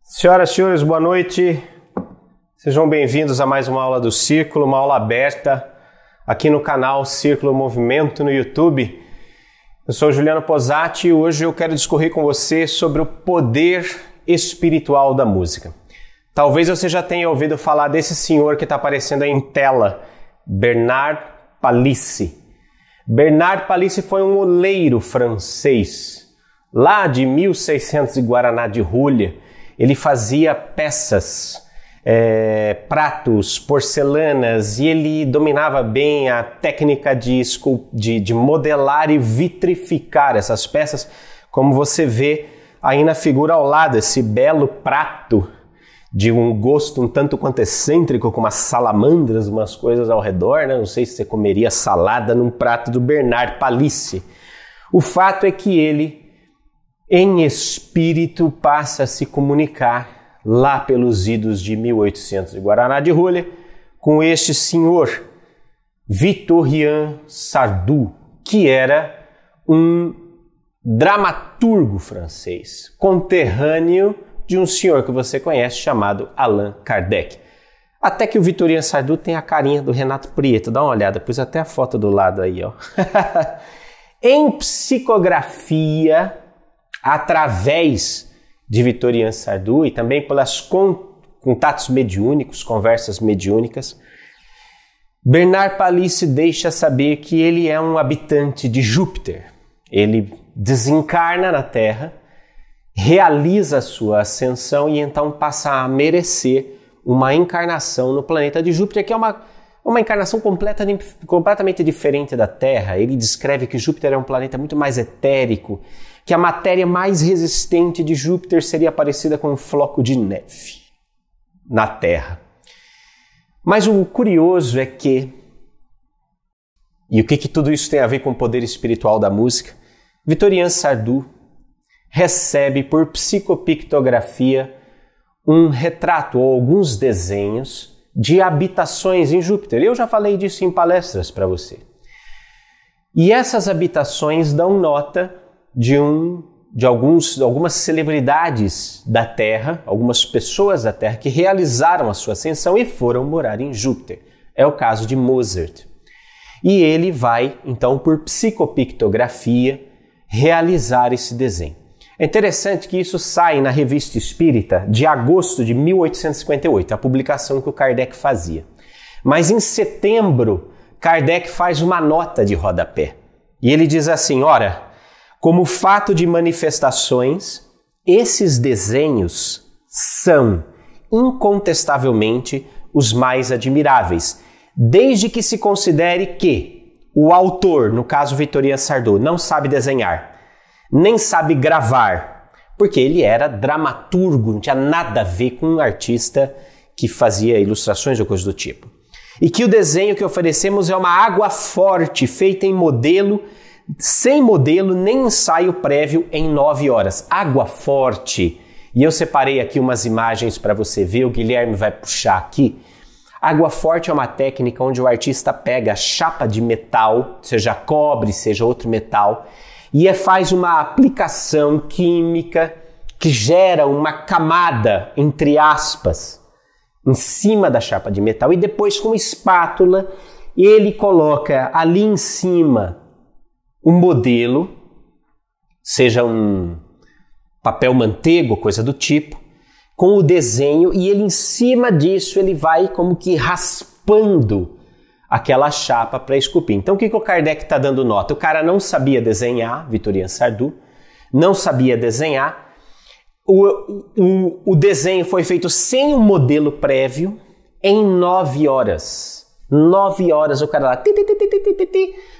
Senhoras e senhores, boa noite. Sejam bem-vindos a mais uma aula do Círculo, uma aula aberta aqui no canal Círculo Movimento no YouTube. Eu sou Juliano Posati e hoje eu quero discorrer com você sobre o poder espiritual da música. Talvez você já tenha ouvido falar desse senhor que está aparecendo aí em tela, Bernard Palissy. Bernard Palissy foi um oleiro francês, lá de 1600 e Guaraná de Rolha. Ele fazia peças, pratos, porcelanas e ele dominava bem a técnica de modelar e vitrificar essas peças, como você vê aí na figura ao lado, esse belo prato de um gosto um tanto quanto excêntrico, com umas salamandras, umas coisas ao redor, né? Não sei se você comeria salada num prato do Bernard Palissy. O fato é que ele, em espírito, passa a se comunicar lá pelos idos de 1800 de Guaraná de Rolha com este senhor, Victorien Sardou, que era um dramaturgo francês, conterrâneo de um senhor que você conhece chamado Allan Kardec. Até que o Victorien Sardou tem a carinha do Renato Prieto, dá uma olhada, pus até a foto do lado aí, ó. Em psicografia, através de Victorien Sardou e também pelas contatos mediúnicos, conversas mediúnicas, Bernard Palissy deixa saber que ele é um habitante de Júpiter. Ele desencarna na Terra, realiza a sua ascensão e então passa a merecer uma encarnação no planeta de Júpiter, que é uma encarnação completamente diferente da Terra. Ele descreve que Júpiter é um planeta muito mais etérico, que a matéria mais resistente de Júpiter seria parecida com um floco de neve na Terra. Mas o curioso é que, e o que tudo isso tem a ver com o poder espiritual da música, Victorien Sardou recebe por psicopictografia um retrato ou alguns desenhos de habitações em Júpiter. Eu já falei disso em palestras para você. E essas habitações dão nota de algumas celebridades da Terra, algumas pessoas da Terra que realizaram a sua ascensão e foram morar em Júpiter. É o caso de Mozart. E ele vai, então, por psicopictografia, realizar esse desenho. É interessante que isso sai na Revista Espírita de agosto de 1858, a publicação que o Kardec fazia. Mas em setembro, Kardec faz uma nota de rodapé. E ele diz assim, ora, como fato de manifestações, esses desenhos são incontestavelmente os mais admiráveis, desde que se considere que o autor, no caso Victorien Sardou, não sabe desenhar, nem sabe gravar, porque ele era dramaturgo, não tinha nada a ver com um artista que fazia ilustrações ou coisa do tipo. E que o desenho que oferecemos é uma água forte, feita em modelo, sem modelo nem ensaio prévio, em 9 horas. Água forte. E eu separei aqui umas imagens para você ver, o Guilherme vai puxar aqui. Água forte é uma técnica onde o artista pega a chapa de metal, seja cobre, seja outro metal, e faz uma aplicação química que gera uma camada, entre aspas, em cima da chapa de metal. E depois, com espátula, ele coloca ali em cima um modelo, seja um papel manteiga, coisa do tipo, com o desenho, e ele em cima disso ele vai como que raspando aquela chapa para esculpir. Então o que o Kardec está dando nota? O cara não sabia desenhar, Victorien Sardou, não sabia desenhar, o desenho foi feito sem um modelo prévio em 9 horas. 9 horas o cara lá,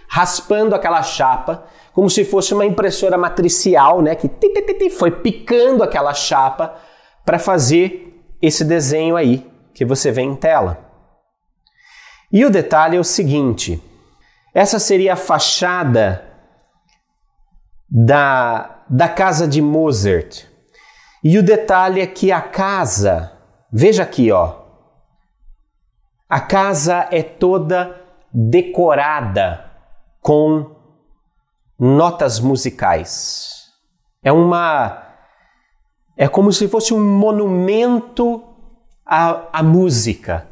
raspando aquela chapa, como se fosse uma impressora matricial, né, que foi picando aquela chapa para fazer esse desenho aí que você vê em tela. E o detalhe é o seguinte, essa seria a fachada da casa de Mozart. E o detalhe é que a casa, veja aqui, ó, a casa é toda decorada com notas musicais. É como se fosse um monumento à música.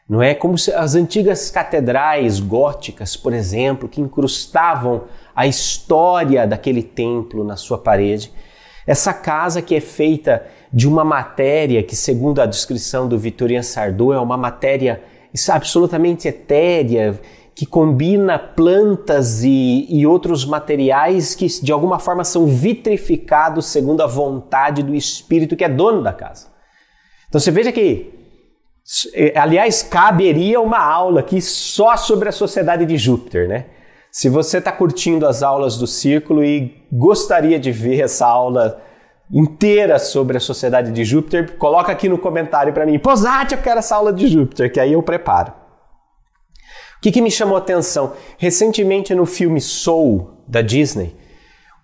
Não é como se as antigas catedrais góticas, por exemplo, que incrustavam a história daquele templo na sua parede. Essa casa que é feita de uma matéria que, segundo a descrição do Victorien Sardou, é uma matéria absolutamente etérea, que combina plantas e outros materiais que de alguma forma são vitrificados segundo a vontade do espírito que é dono da casa. Então você veja que, aliás, caberia uma aula aqui só sobre a Sociedade de Júpiter, né? Se você está curtindo as aulas do Círculo e gostaria de ver essa aula inteira sobre a Sociedade de Júpiter, coloca aqui no comentário para mim, Posati, eu quero essa aula de Júpiter, que aí eu preparo. O que me chamou a atenção? Recentemente no filme Soul, da Disney,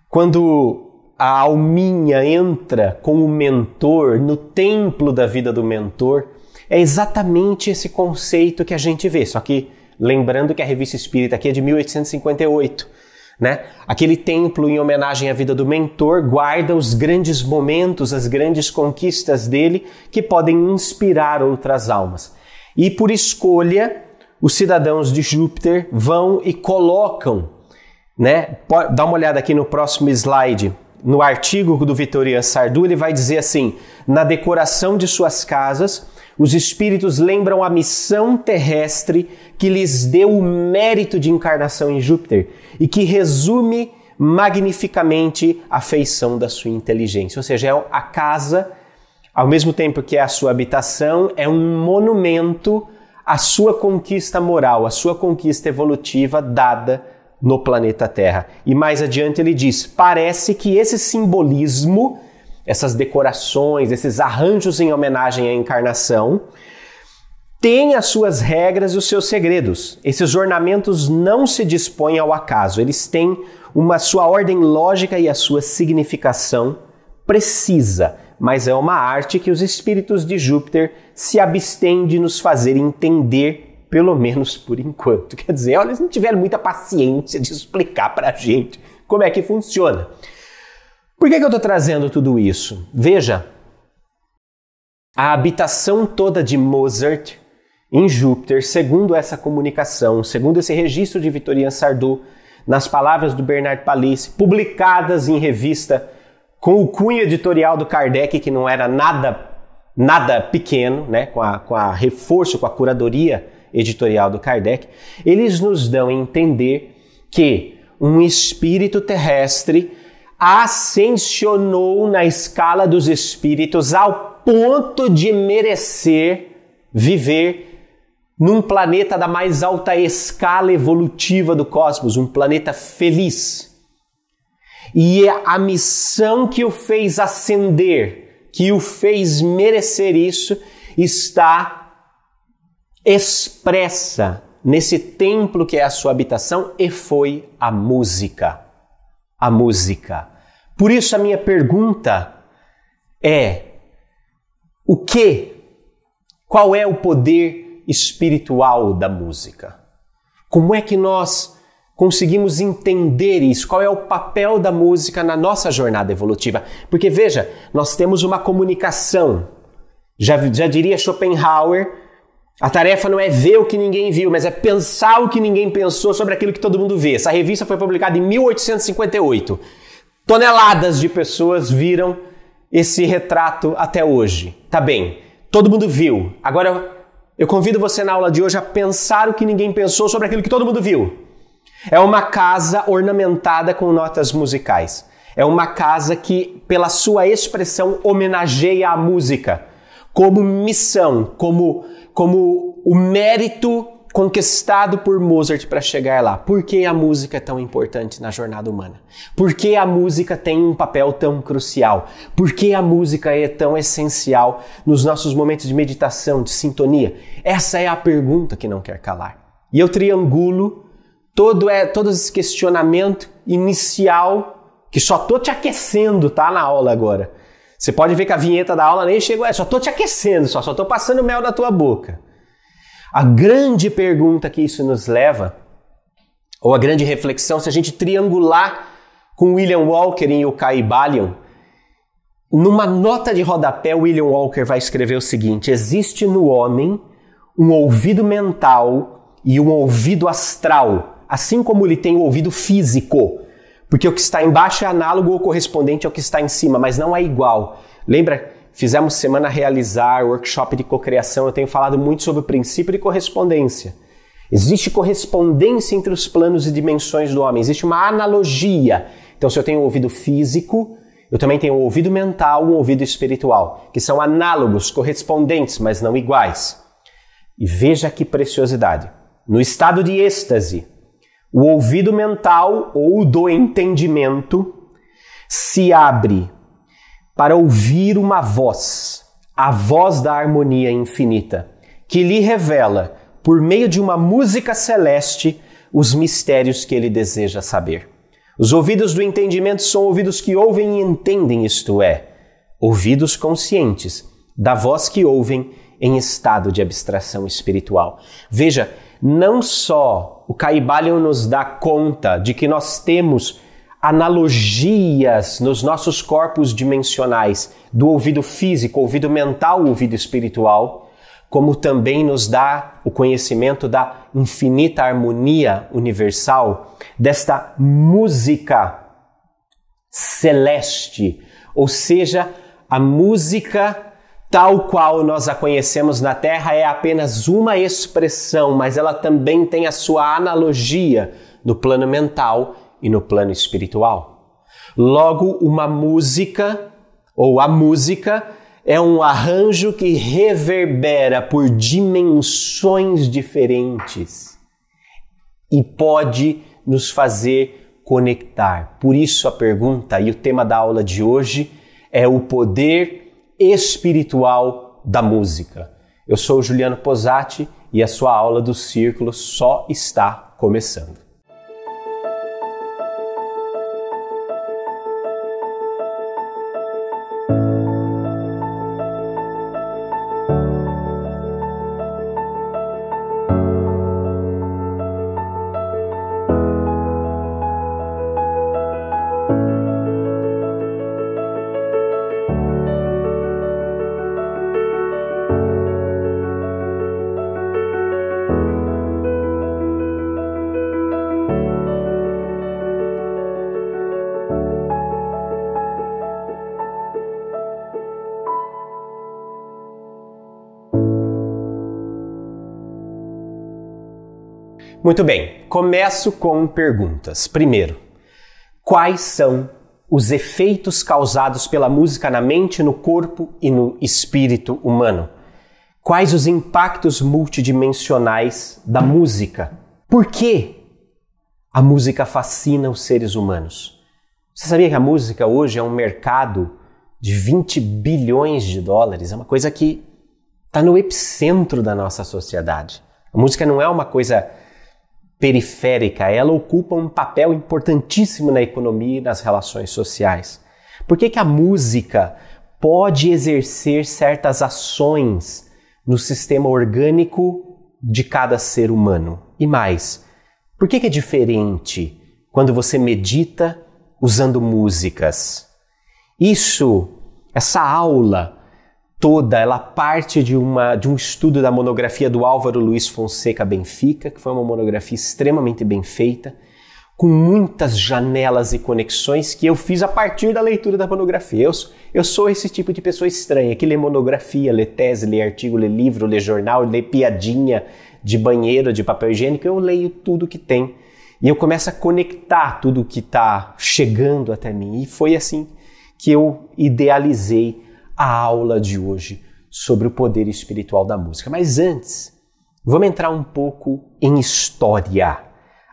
quando a alminha entra com o mentor no templo da vida do mentor, é exatamente esse conceito que a gente vê, só que lembrando que a Revista Espírita aqui é de 1858, né? Aquele templo em homenagem à vida do mentor guarda os grandes momentos, as grandes conquistas dele que podem inspirar outras almas. E por escolha, os cidadãos de Júpiter vão e colocam, né? Dá uma olhada aqui no próximo slide. No artigo do Victorien Sardou, ele vai dizer assim: na decoração de suas casas, os espíritos lembram a missão terrestre que lhes deu o mérito de encarnação em Júpiter e que resume magnificamente a feição da sua inteligência. Ou seja, a casa, ao mesmo tempo que é a sua habitação, é um monumento à sua conquista moral, à sua conquista evolutiva dada no planeta Terra. E mais adiante ele diz, parece que esse simbolismo, essas decorações, esses arranjos em homenagem à encarnação, têm as suas regras e os seus segredos. Esses ornamentos não se dispõem ao acaso, eles têm uma sua ordem lógica e a sua significação precisa, mas é uma arte que os espíritos de Júpiter se abstêm de nos fazer entender, pelo menos por enquanto. Quer dizer, olha, eles não tiveram muita paciência de explicar para a gente como é que funciona. Por que eu estou trazendo tudo isso? Veja, a habitação toda de Mozart em Júpiter, segundo essa comunicação, segundo esse registro de Victorien Sardou, nas palavras do Bernard Palissy, publicadas em revista com o cunho editorial do Kardec, que não era nada pequeno, né? com a reforço, com a curadoria editorial do Kardec, eles nos dão a entender que um espírito terrestre ascensionou na escala dos espíritos ao ponto de merecer viver num planeta da mais alta escala evolutiva do cosmos, um planeta feliz. E a missão que o fez ascender, que o fez merecer isso, está expressa nesse templo que é a sua habitação, e foi a música. A música. Por isso a minha pergunta é: qual é o poder espiritual da música? Como é que nós conseguimos entender isso? Qual é o papel da música na nossa jornada evolutiva? Porque veja, nós temos uma comunicação. Já diria Schopenhauer, a tarefa não é ver o que ninguém viu, mas é pensar o que ninguém pensou sobre aquilo que todo mundo vê. Essa revista foi publicada em 1858. Toneladas de pessoas viram esse retrato até hoje. Tá bem, todo mundo viu. Agora eu convido você na aula de hoje a pensar o que ninguém pensou sobre aquilo que todo mundo viu. É uma casa ornamentada com notas musicais. É uma casa que, pela sua expressão, homenageia a música como missão, como o mérito conquistado por Mozart para chegar lá. Por que a música é tão importante na jornada humana? Por que a música tem um papel tão crucial? Por que a música é tão essencial nos nossos momentos de meditação, de sintonia? Essa é a pergunta que não quer calar. E eu triangulo todo esse questionamento inicial, que só tô te aquecendo, tá, na aula agora. Você pode ver que a vinheta da aula nem chegou, só tô te aquecendo, só tô passando mel na tua boca. A grande pergunta que isso nos leva, ou a grande reflexão, se a gente triangular com William Walker e o Kai Balion, Numa nota de rodapé, William Walker vai escrever o seguinte: existe no homem um ouvido mental e um ouvido astral, assim como ele tem o ouvido físico, porque o que está embaixo é análogo ou correspondente ao que está em cima, mas não é igual. Lembra? Fizemos semana realizar, workshop de cocriação, eu tenho falado muito sobre o princípio de correspondência. Existe correspondência entre os planos e dimensões do homem, existe uma analogia. Então, se eu tenho um ouvido físico, eu também tenho um ouvido mental, um ouvido espiritual, que são análogos, correspondentes, mas não iguais. E veja que preciosidade. No estado de êxtase, o ouvido mental ou do entendimento se abre para ouvir uma voz, a voz da harmonia infinita, que lhe revela, por meio de uma música celeste, os mistérios que ele deseja saber. Os ouvidos do entendimento são ouvidos que ouvem e entendem, isto é, ouvidos conscientes da voz que ouvem em estado de abstração espiritual. Veja, não só o Kybalion nos dá conta de que nós temos analogias nos nossos corpos dimensionais do ouvido físico, ouvido mental, ouvido espiritual, como também nos dá o conhecimento da infinita harmonia universal, desta música celeste, ou seja, a música tal qual nós a conhecemos na Terra é apenas uma expressão, mas ela também tem a sua analogia no plano mental e no plano espiritual. Logo, uma música, ou a música, é um arranjo que reverbera por dimensões diferentes e pode nos fazer conectar. Por isso a pergunta e o tema da aula de hoje é o poder espiritual da música. Eu sou o Juliano Posati e a sua aula do Círculo só está começando. Muito bem, começo com perguntas. Primeiro, quais são os efeitos causados pela música na mente, no corpo e no espírito humano? Quais os impactos multidimensionais da música? Por que a música fascina os seres humanos? Você sabia que a música hoje é um mercado de 20 bilhões de dólares? É uma coisa que está no epicentro da nossa sociedade. A música não é uma coisa periférica, ela ocupa um papel importantíssimo na economia e nas relações sociais. Por que a música pode exercer certas ações no sistema orgânico de cada ser humano? E mais, por que é diferente quando você medita usando músicas? Essa aula toda, ela parte de um estudo da monografia do Álvaro Luiz Fonseca Benfica, que foi uma monografia extremamente bem feita, com muitas janelas e conexões que eu fiz a partir da leitura da monografia. Eu sou esse tipo de pessoa estranha, que lê monografia, lê tese, lê artigo, lê livro, lê jornal, lê piadinha de banheiro, de papel higiênico. Eu leio tudo que tem e eu começo a conectar tudo que está chegando até mim. E foi assim que eu idealizei a aula de hoje sobre o poder espiritual da música. Mas antes, vamos entrar um pouco em história.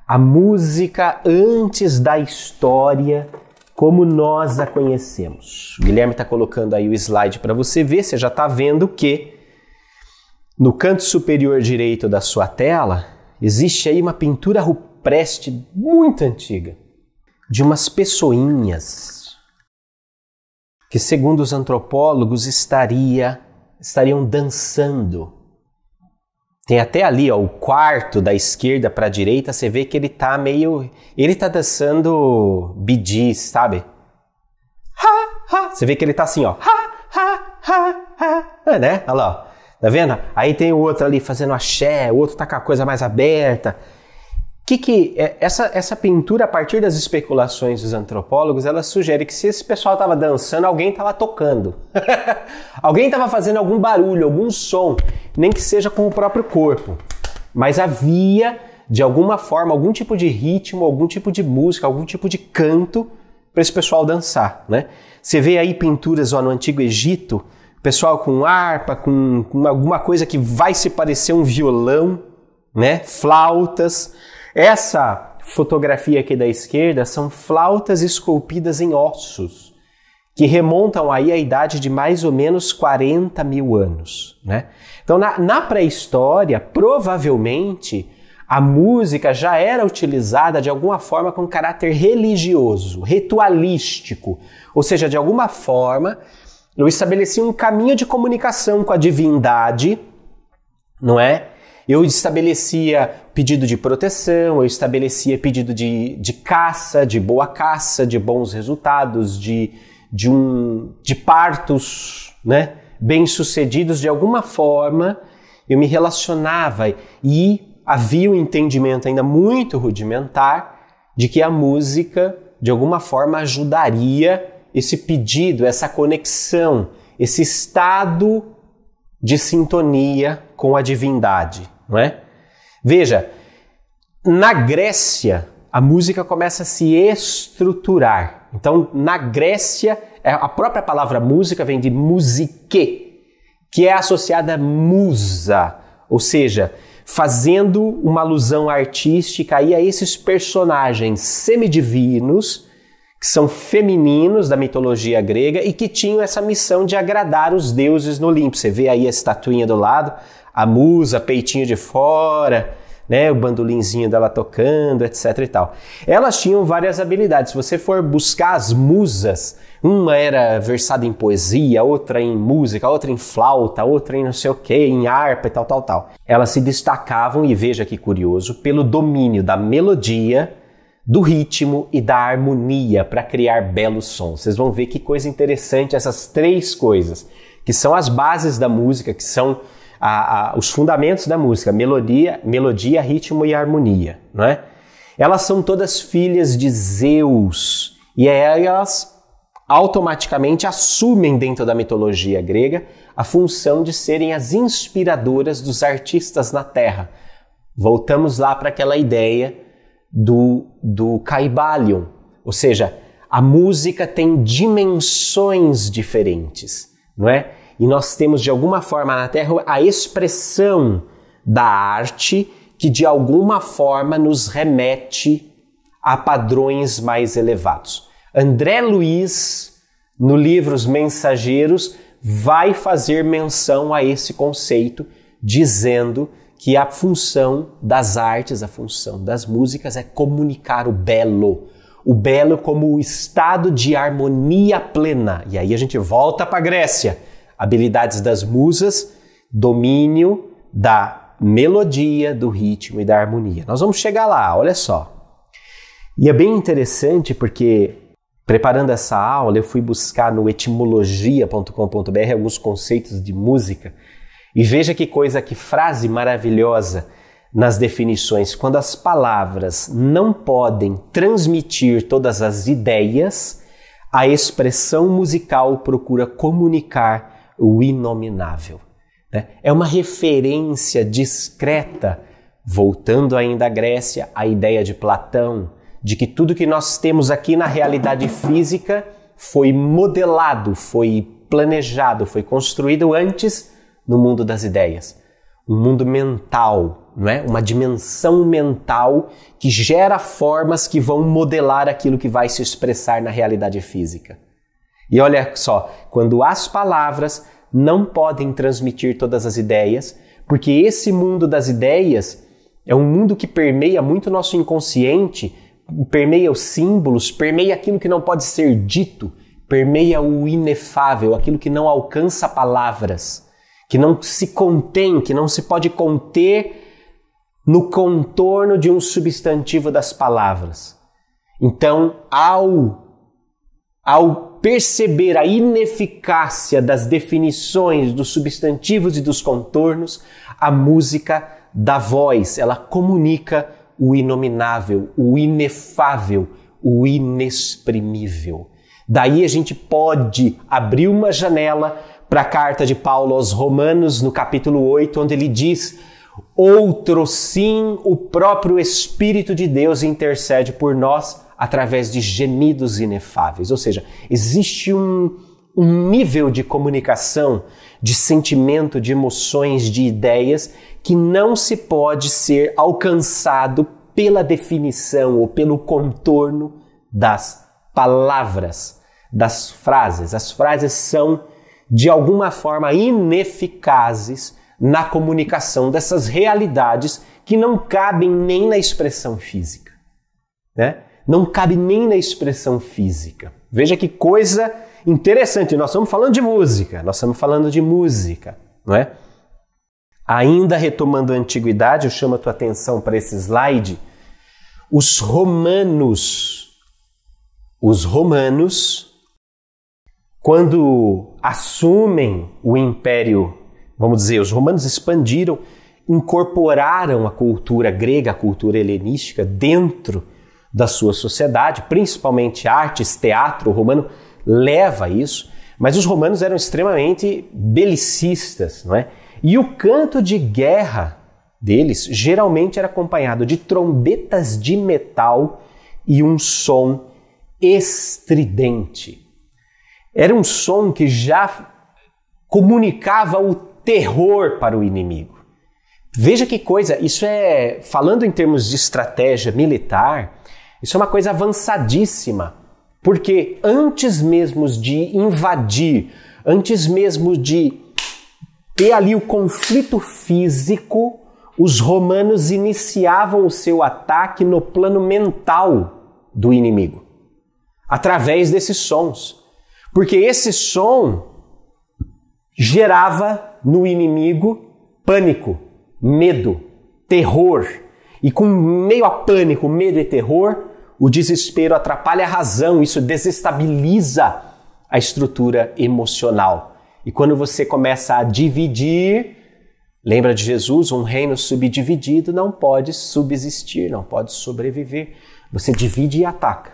A música antes da história, como nós a conhecemos. O Guilherme está colocando aí o slide para você ver. Você já está vendo que no canto superior direito da sua tela existe aí uma pintura rupestre muito antiga de umas pessoinhas que, segundo os antropólogos, estariam dançando. Tem até ali, ó, o quarto da esquerda para a direita, você vê que ele tá dançando Bee Gees, sabe? Ha, ha, Você vê que ele tá assim, ó. Né? Olha lá, ó. Tá vendo? Aí tem o outro ali fazendo axé, o outro tá com a coisa mais aberta. Essa pintura, a partir das especulações dos antropólogos, ela sugere que se esse pessoal estava dançando, alguém estava tocando. Alguém estava fazendo algum barulho, algum som, nem que seja com o próprio corpo. Mas havia, de alguma forma, algum tipo de ritmo, algum tipo de música, algum tipo de canto para esse pessoal dançar, né? Você vê aí pinturas no Antigo Egito, pessoal com harpa, com alguma coisa que vai se parecer um violão, né? Flautas. Essa fotografia aqui da esquerda são flautas esculpidas em ossos, que remontam aí à idade de mais ou menos 40 mil anos, né? Então, na pré-história, provavelmente, a música já era utilizada de alguma forma com caráter religioso, ritualístico, ou seja, de alguma forma, eu estabelecia um caminho de comunicação com a divindade, não é? Eu estabelecia pedido de proteção, eu estabelecia pedido de caça, de boa caça, de bons resultados, de partos, né, bem-sucedidos. De alguma forma, eu me relacionava e havia um entendimento ainda muito rudimentar de que a música, de alguma forma, ajudaria esse pedido, essa conexão, esse estado de sintonia com a divindade, não é? Veja, na Grécia, a música começa a se estruturar. Então, na Grécia, a própria palavra música vem de musique, que é associada a musa, ou seja, fazendo uma alusão artística aí a esses personagens semidivinos, que são femininos da mitologia grega e que tinham essa missão de agradar os deuses no Olimpo. Você vê aí a estatuinha do lado, a musa, peitinho de fora, né, o bandolinzinho dela tocando, etc e tal. Elas tinham várias habilidades. Se você for buscar as musas, uma era versada em poesia, outra em música, outra em flauta, outra em não sei o que, em harpa e tal. Elas se destacavam, e veja que curioso, pelo domínio da melodia, do ritmo e da harmonia para criar belos sons. Vocês vão ver que coisa interessante essas três coisas, que são as bases da música, que são os fundamentos da música: melodia, ritmo e harmonia, não é? Elas são todas filhas de Zeus, e elas automaticamente assumem dentro da mitologia grega a função de serem as inspiradoras dos artistas na Terra. Voltamos lá para aquela ideia do Kybalion, ou seja, a música tem dimensões diferentes, não é? E nós temos de alguma forma na Terra a expressão da arte que de alguma forma nos remete a padrões mais elevados. André Luiz, no livro Os Mensageiros, vai fazer menção a esse conceito, dizendo que a função das artes, a função das músicas é comunicar o belo como o estado de harmonia plena. E aí a gente volta para a Grécia. Habilidades das musas, domínio da melodia, do ritmo e da harmonia. Nós vamos chegar lá, olha só. E é bem interessante porque, preparando essa aula, eu fui buscar no etimologia.com.br alguns conceitos de música. E veja que coisa, que frase maravilhosa nas definições. Quando as palavras não podem transmitir todas as ideias, a expressão musical procura comunicar o inominável. É uma referência discreta, voltando ainda à Grécia, à ideia de Platão, de que tudo que nós temos aqui na realidade física foi modelado, foi planejado, foi construído antes no mundo das ideias. Um mundo mental, não é? Uma dimensão mental que gera formas que vão modelar aquilo que vai se expressar na realidade física. E olha só, quando as palavras não podem transmitir todas as ideias, porque esse mundo das ideias é um mundo que permeia muito o nosso inconsciente, permeia os símbolos, permeia aquilo que não pode ser dito, permeia o inefável, aquilo que não alcança palavras, que não se contém, que não se pode conter no contorno de um substantivo das palavras. Então, ao perceber a ineficácia das definições, dos substantivos e dos contornos, a música dá voz, ela comunica o inominável, o inefável, o inexprimível. Daí a gente pode abrir uma janela para a carta de Paulo aos Romanos, no capítulo 8, onde ele diz: outrossim o próprio Espírito de Deus intercede por nós através de gemidos inefáveis. Ou seja, existe um nível de comunicação, de sentimento, de emoções, de ideias que não se pode ser alcançado pela definição ou pelo contorno das palavras, das frases. As frases são, de alguma forma, ineficazes na comunicação dessas realidades que não cabem nem na expressão física, né? Não cabe nem na expressão física. Veja que coisa interessante, nós estamos falando de música, não é? Ainda retomando a antiguidade, eu chamo a tua atenção para esse slide. Os romanos, quando assumem o império, vamos dizer, os romanos expandiram, incorporaram a cultura grega, a cultura helenística dentro da sua sociedade, principalmente artes, teatro. O romano leva isso, mas os romanos eram extremamente belicistas, não é? E o canto de guerra deles geralmente era acompanhado de trombetas de metal e um som estridente. Era um som que já comunicava o terror para o inimigo. Veja que coisa, isso é, falando em termos de estratégia militar, isso é uma coisa avançadíssima, porque antes mesmo de invadir, antes mesmo de ter ali o conflito físico, os romanos iniciavam o seu ataque no plano mental do inimigo, através desses sons. Porque esse som gerava no inimigo pânico, medo, terror. E com meio a pânico, medo e terror, o desespero atrapalha a razão, isso desestabiliza a estrutura emocional. E quando você começa a dividir, lembra de Jesus, um reino subdividido não pode subsistir, não pode sobreviver. Você divide e ataca,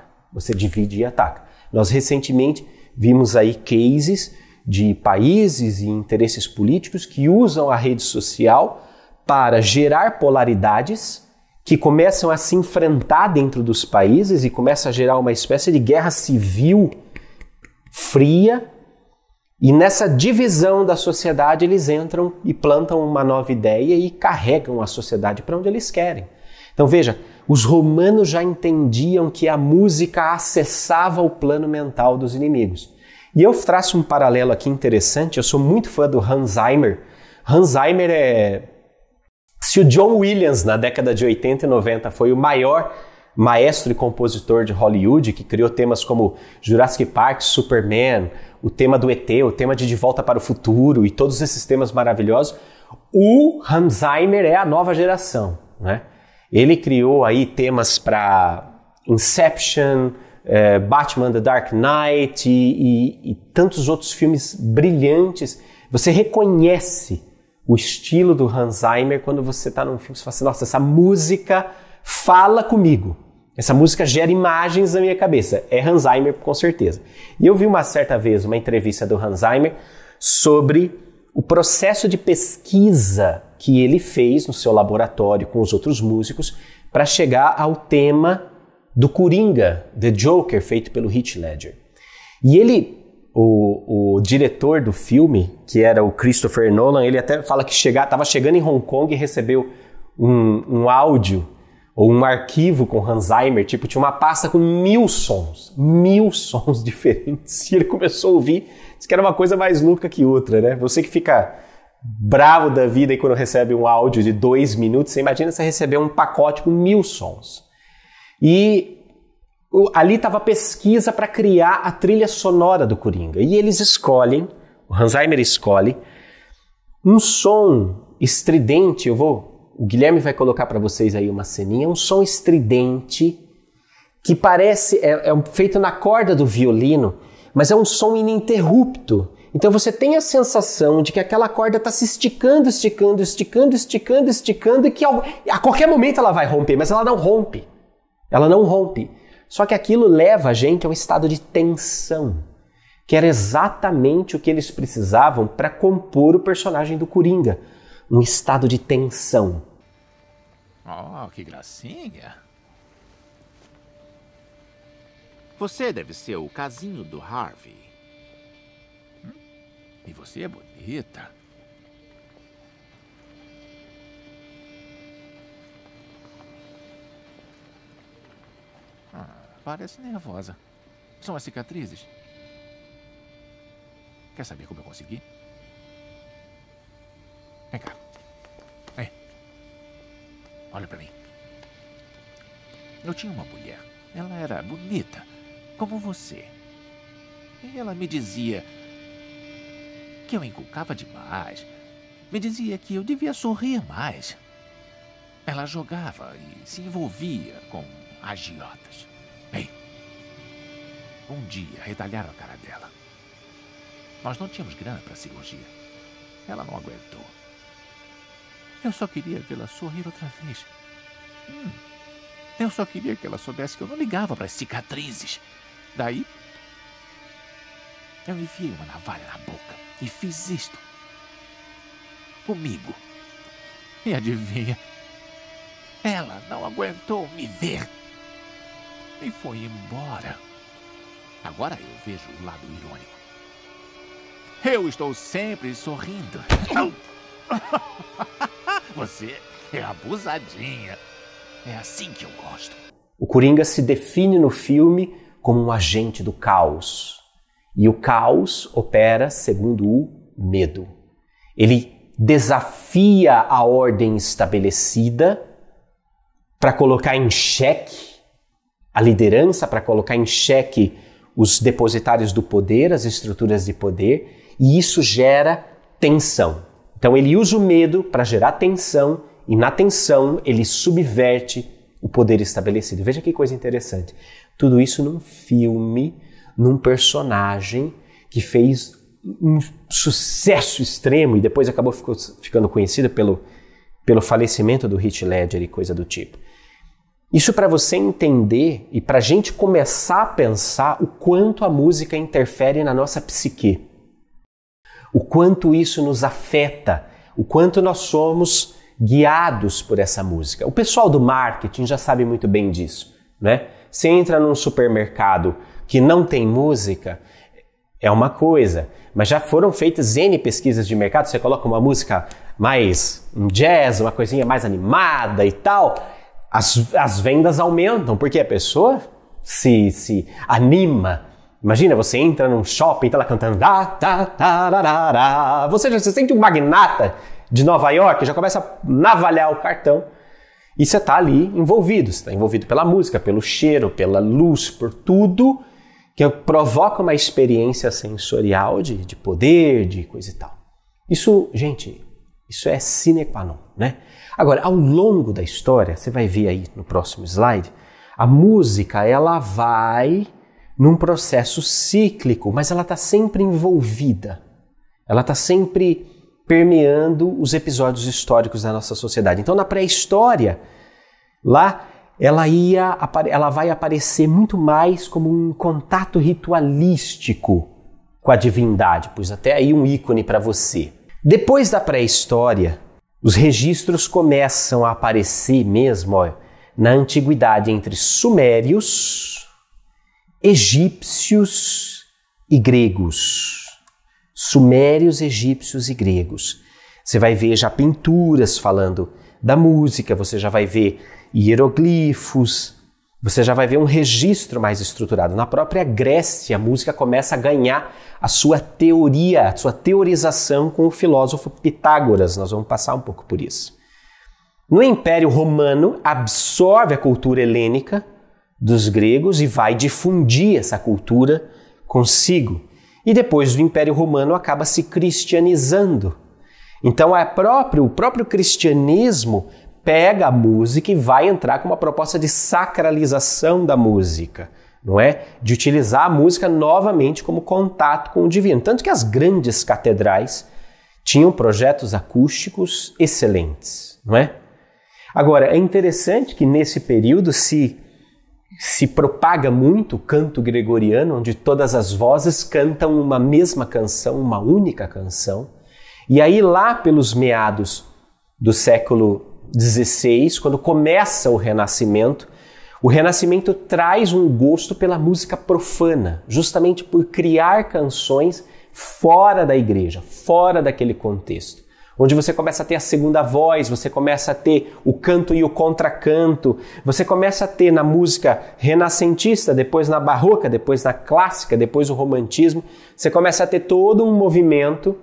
Nós recentemente vimos aí cases de países e interesses políticos que usam a rede social para gerar polaridades que começam a se enfrentar dentro dos países e começa a gerar uma espécie de guerra civil fria. E nessa divisão da sociedade eles entram e plantam uma nova ideia e carregam a sociedade para onde eles querem. Então veja, os romanos já entendiam que a música acessava o plano mental dos inimigos. E eu traço um paralelo aqui interessante, eu sou muito fã do Hans Zimmer. Hans Zimmer é... Se o John Williams, na década de 80 e 90, foi o maior maestro e compositor de Hollywood, que criou temas como Jurassic Park, Superman, o tema do ET, o tema de Volta para o Futuro e todos esses temas maravilhosos, o Hans Zimmer é a nova geração, né? Ele criou aí temas para Inception, Batman The Dark Knight e tantos outros filmes brilhantes. Você reconhece o estilo do Hans Zimmer quando você está num filme e fala assim, nossa, essa música fala comigo. Essa música gera imagens na minha cabeça. É Hans Zimmer, com certeza. E eu vi uma certa vez uma entrevista do Hans Zimmer sobre o processo de pesquisa que ele fez no seu laboratório com os outros músicos para chegar ao tema do Coringa, The Joker, feito pelo Heath Ledger. E ele, o diretor do filme, que era o Christopher Nolan, ele até fala que estava chegando em Hong Kong e recebeu um áudio ou um arquivo com Hans Zimmer, tipo, tinha uma pasta com 1000 sons diferentes. E ele começou a ouvir, disse que era uma coisa mais louca que outra, né? Você que fica bravo da vida e quando recebe um áudio de 2 minutos, você imagina você receber um pacote com 1000 sons. E ali estava a pesquisa para criar a trilha sonora do Coringa. E eles escolhem, o Hans Zimmer escolhe, um som estridente, o Guilherme vai colocar para vocês aí uma ceninha, um som estridente que parece, feito na corda do violino, mas é um som ininterrupto. Então você tem a sensação de que aquela corda está se esticando e que a qualquer momento ela vai romper, mas ela não rompe. Ela não rompe. Só que aquilo leva a gente a um estado de tensão, que era exatamente o que eles precisavam para compor o personagem do Coringa. Um estado de tensão. Oh, que gracinha. Você deve ser o casinho do Harvey. E você é bonita. Parece nervosa. São as cicatrizes. Quer saber como eu consegui? Vem cá. Vem. Olha pra mim. Eu tinha uma mulher. Ela era bonita, como você. E ela me dizia que eu inculcava demais. Me dizia que eu devia sorrir mais. Ela jogava e se envolvia com agiotas. Bem, um dia retalharam a cara dela. Nós não tínhamos grana para cirurgia. Ela não aguentou. Eu só queria vê-la sorrir outra vez. Eu só queria que ela soubesse que eu não ligava para as cicatrizes. Daí, eu enfiei uma navalha na boca e fiz isto. Comigo. E adivinha? Ela não aguentou me ver. E foi embora. Agora eu vejo o lado irônico. Eu estou sempre sorrindo. Você é abusadinha. É assim que eu gosto. O Coringa se define no filme como um agente do caos. E o caos opera segundo o medo. Ele desafia a ordem estabelecida para colocar em xeque a liderança, para colocar em xeque os depositários do poder, as estruturas de poder, e isso gera tensão. Então ele usa o medo para gerar tensão, e na tensão ele subverte o poder estabelecido. Veja que coisa interessante. Tudo isso num filme, num personagem que fez um sucesso extremo e depois acabou ficando conhecido pelo falecimento do Heath Ledger e coisa do tipo. Isso para você entender e para a gente começar a pensar o quanto a música interfere na nossa psique. O quanto isso nos afeta, o quanto nós somos guiados por essa música. O pessoal do marketing já sabe muito bem disso, né? Você entra num supermercado que não tem música, é uma coisa, mas já foram feitas N pesquisas de mercado, você coloca uma música mais um jazz, uma coisinha mais animada e tal, as vendas aumentam, porque a pessoa se anima. Imagina, você entra num shopping e tá lá cantando você já se sente um magnata de Nova York, já começa a navalhar o cartão e você tá ali envolvido. Você tá envolvido pela música, pelo cheiro, pela luz, por tudo que provoca uma experiência sensorial de poder, de coisa e tal. Isso, gente, isso é sine qua non, né? Agora, ao longo da história, você vai ver aí no próximo slide, a música, ela vai num processo cíclico, mas ela está sempre envolvida. Ela está sempre permeando os episódios históricos da nossa sociedade. Então, na pré-história, lá, ela vai aparecer muito mais como um contato ritualístico com a divindade, pois até aí um ícone para você. Depois da pré-história, os registros começam a aparecer mesmo na antiguidade entre sumérios, egípcios e gregos. Sumérios, egípcios e gregos. Você vai ver já pinturas falando da música, você já vai ver hieroglifos, você já vai ver um registro mais estruturado. Na própria Grécia, a música começa a ganhar a sua teoria, a sua teorização com o filósofo Pitágoras. Nós vamos passar um pouco por isso. No Império Romano, absorve a cultura helênica dos gregos e vai difundir essa cultura consigo. E depois do Império Romano acaba se cristianizando. Então o próprio cristianismo pega a música e vai entrar com uma proposta de sacralização da música, não é? De utilizar a música novamente como contato com o divino. Tanto que as grandes catedrais tinham projetos acústicos excelentes, não é? Agora, é interessante que nesse período se propaga muito o canto gregoriano, onde todas as vozes cantam uma mesma canção, uma única canção. E aí lá pelos meados do século XVI, quando começa o Renascimento traz um gosto pela música profana, justamente por criar canções fora da igreja, fora daquele contexto. Onde você começa a ter a segunda voz, você começa a ter o canto e o contracanto, você começa a ter na música renascentista, depois na barroca, depois na clássica, depois o romantismo, você começa a ter todo um movimento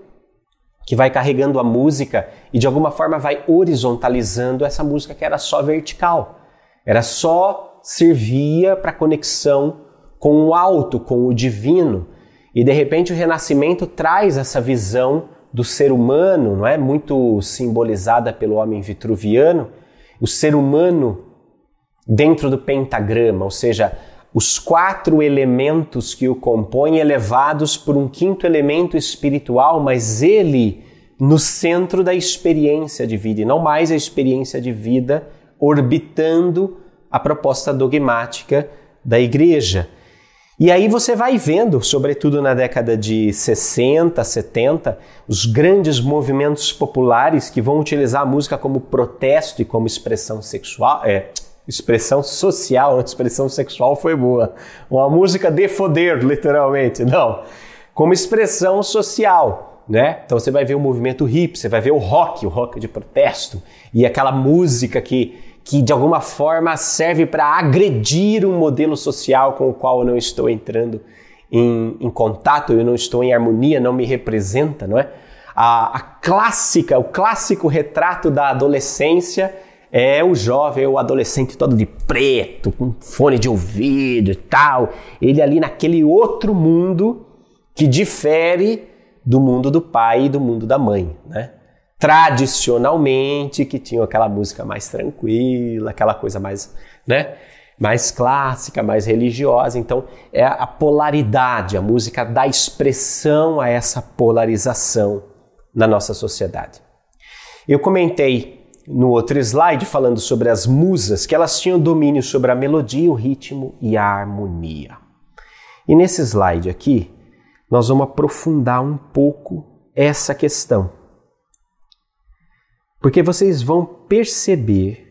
que vai carregando a música e de alguma forma vai horizontalizando essa música que era só vertical. Era só servia para conexão com o alto, com o divino. E de repente o Renascimento traz essa visão do ser humano, não é? Muito simbolizada pelo homem vitruviano, o ser humano dentro do pentagrama, ou seja, os 4 elementos que o compõem elevados por um 5º elemento espiritual, mas ele no centro da experiência de vida, e não mais a experiência de vida orbitando a proposta dogmática da igreja. E aí você vai vendo, sobretudo na década de 60, 70, os grandes movimentos populares que vão utilizar a música como protesto e como expressão sexual, expressão social, a expressão sexual foi boa, uma música de foder, literalmente, não, como expressão social, né? Então você vai ver o movimento hippie, você vai ver o rock de protesto, e aquela música que de alguma forma serve para agredir um modelo social com o qual eu não estou entrando em contato, eu não estou em harmonia, não me representa, não é? O clássico retrato da adolescência é o jovem, o adolescente todo de preto, com fone de ouvido e tal, ele ali naquele outro mundo que difere do mundo do pai e do mundo da mãe, né? Tradicionalmente, que tinham aquela música mais tranquila, aquela coisa mais, né, mais clássica, mais religiosa. Então, é a polaridade, a música dá expressão a essa polarização na nossa sociedade. Eu comentei no outro slide, falando sobre as musas, que elas tinham domínio sobre a melodia, o ritmo e a harmonia. E nesse slide aqui, nós vamos aprofundar um pouco essa questão. Porque vocês vão perceber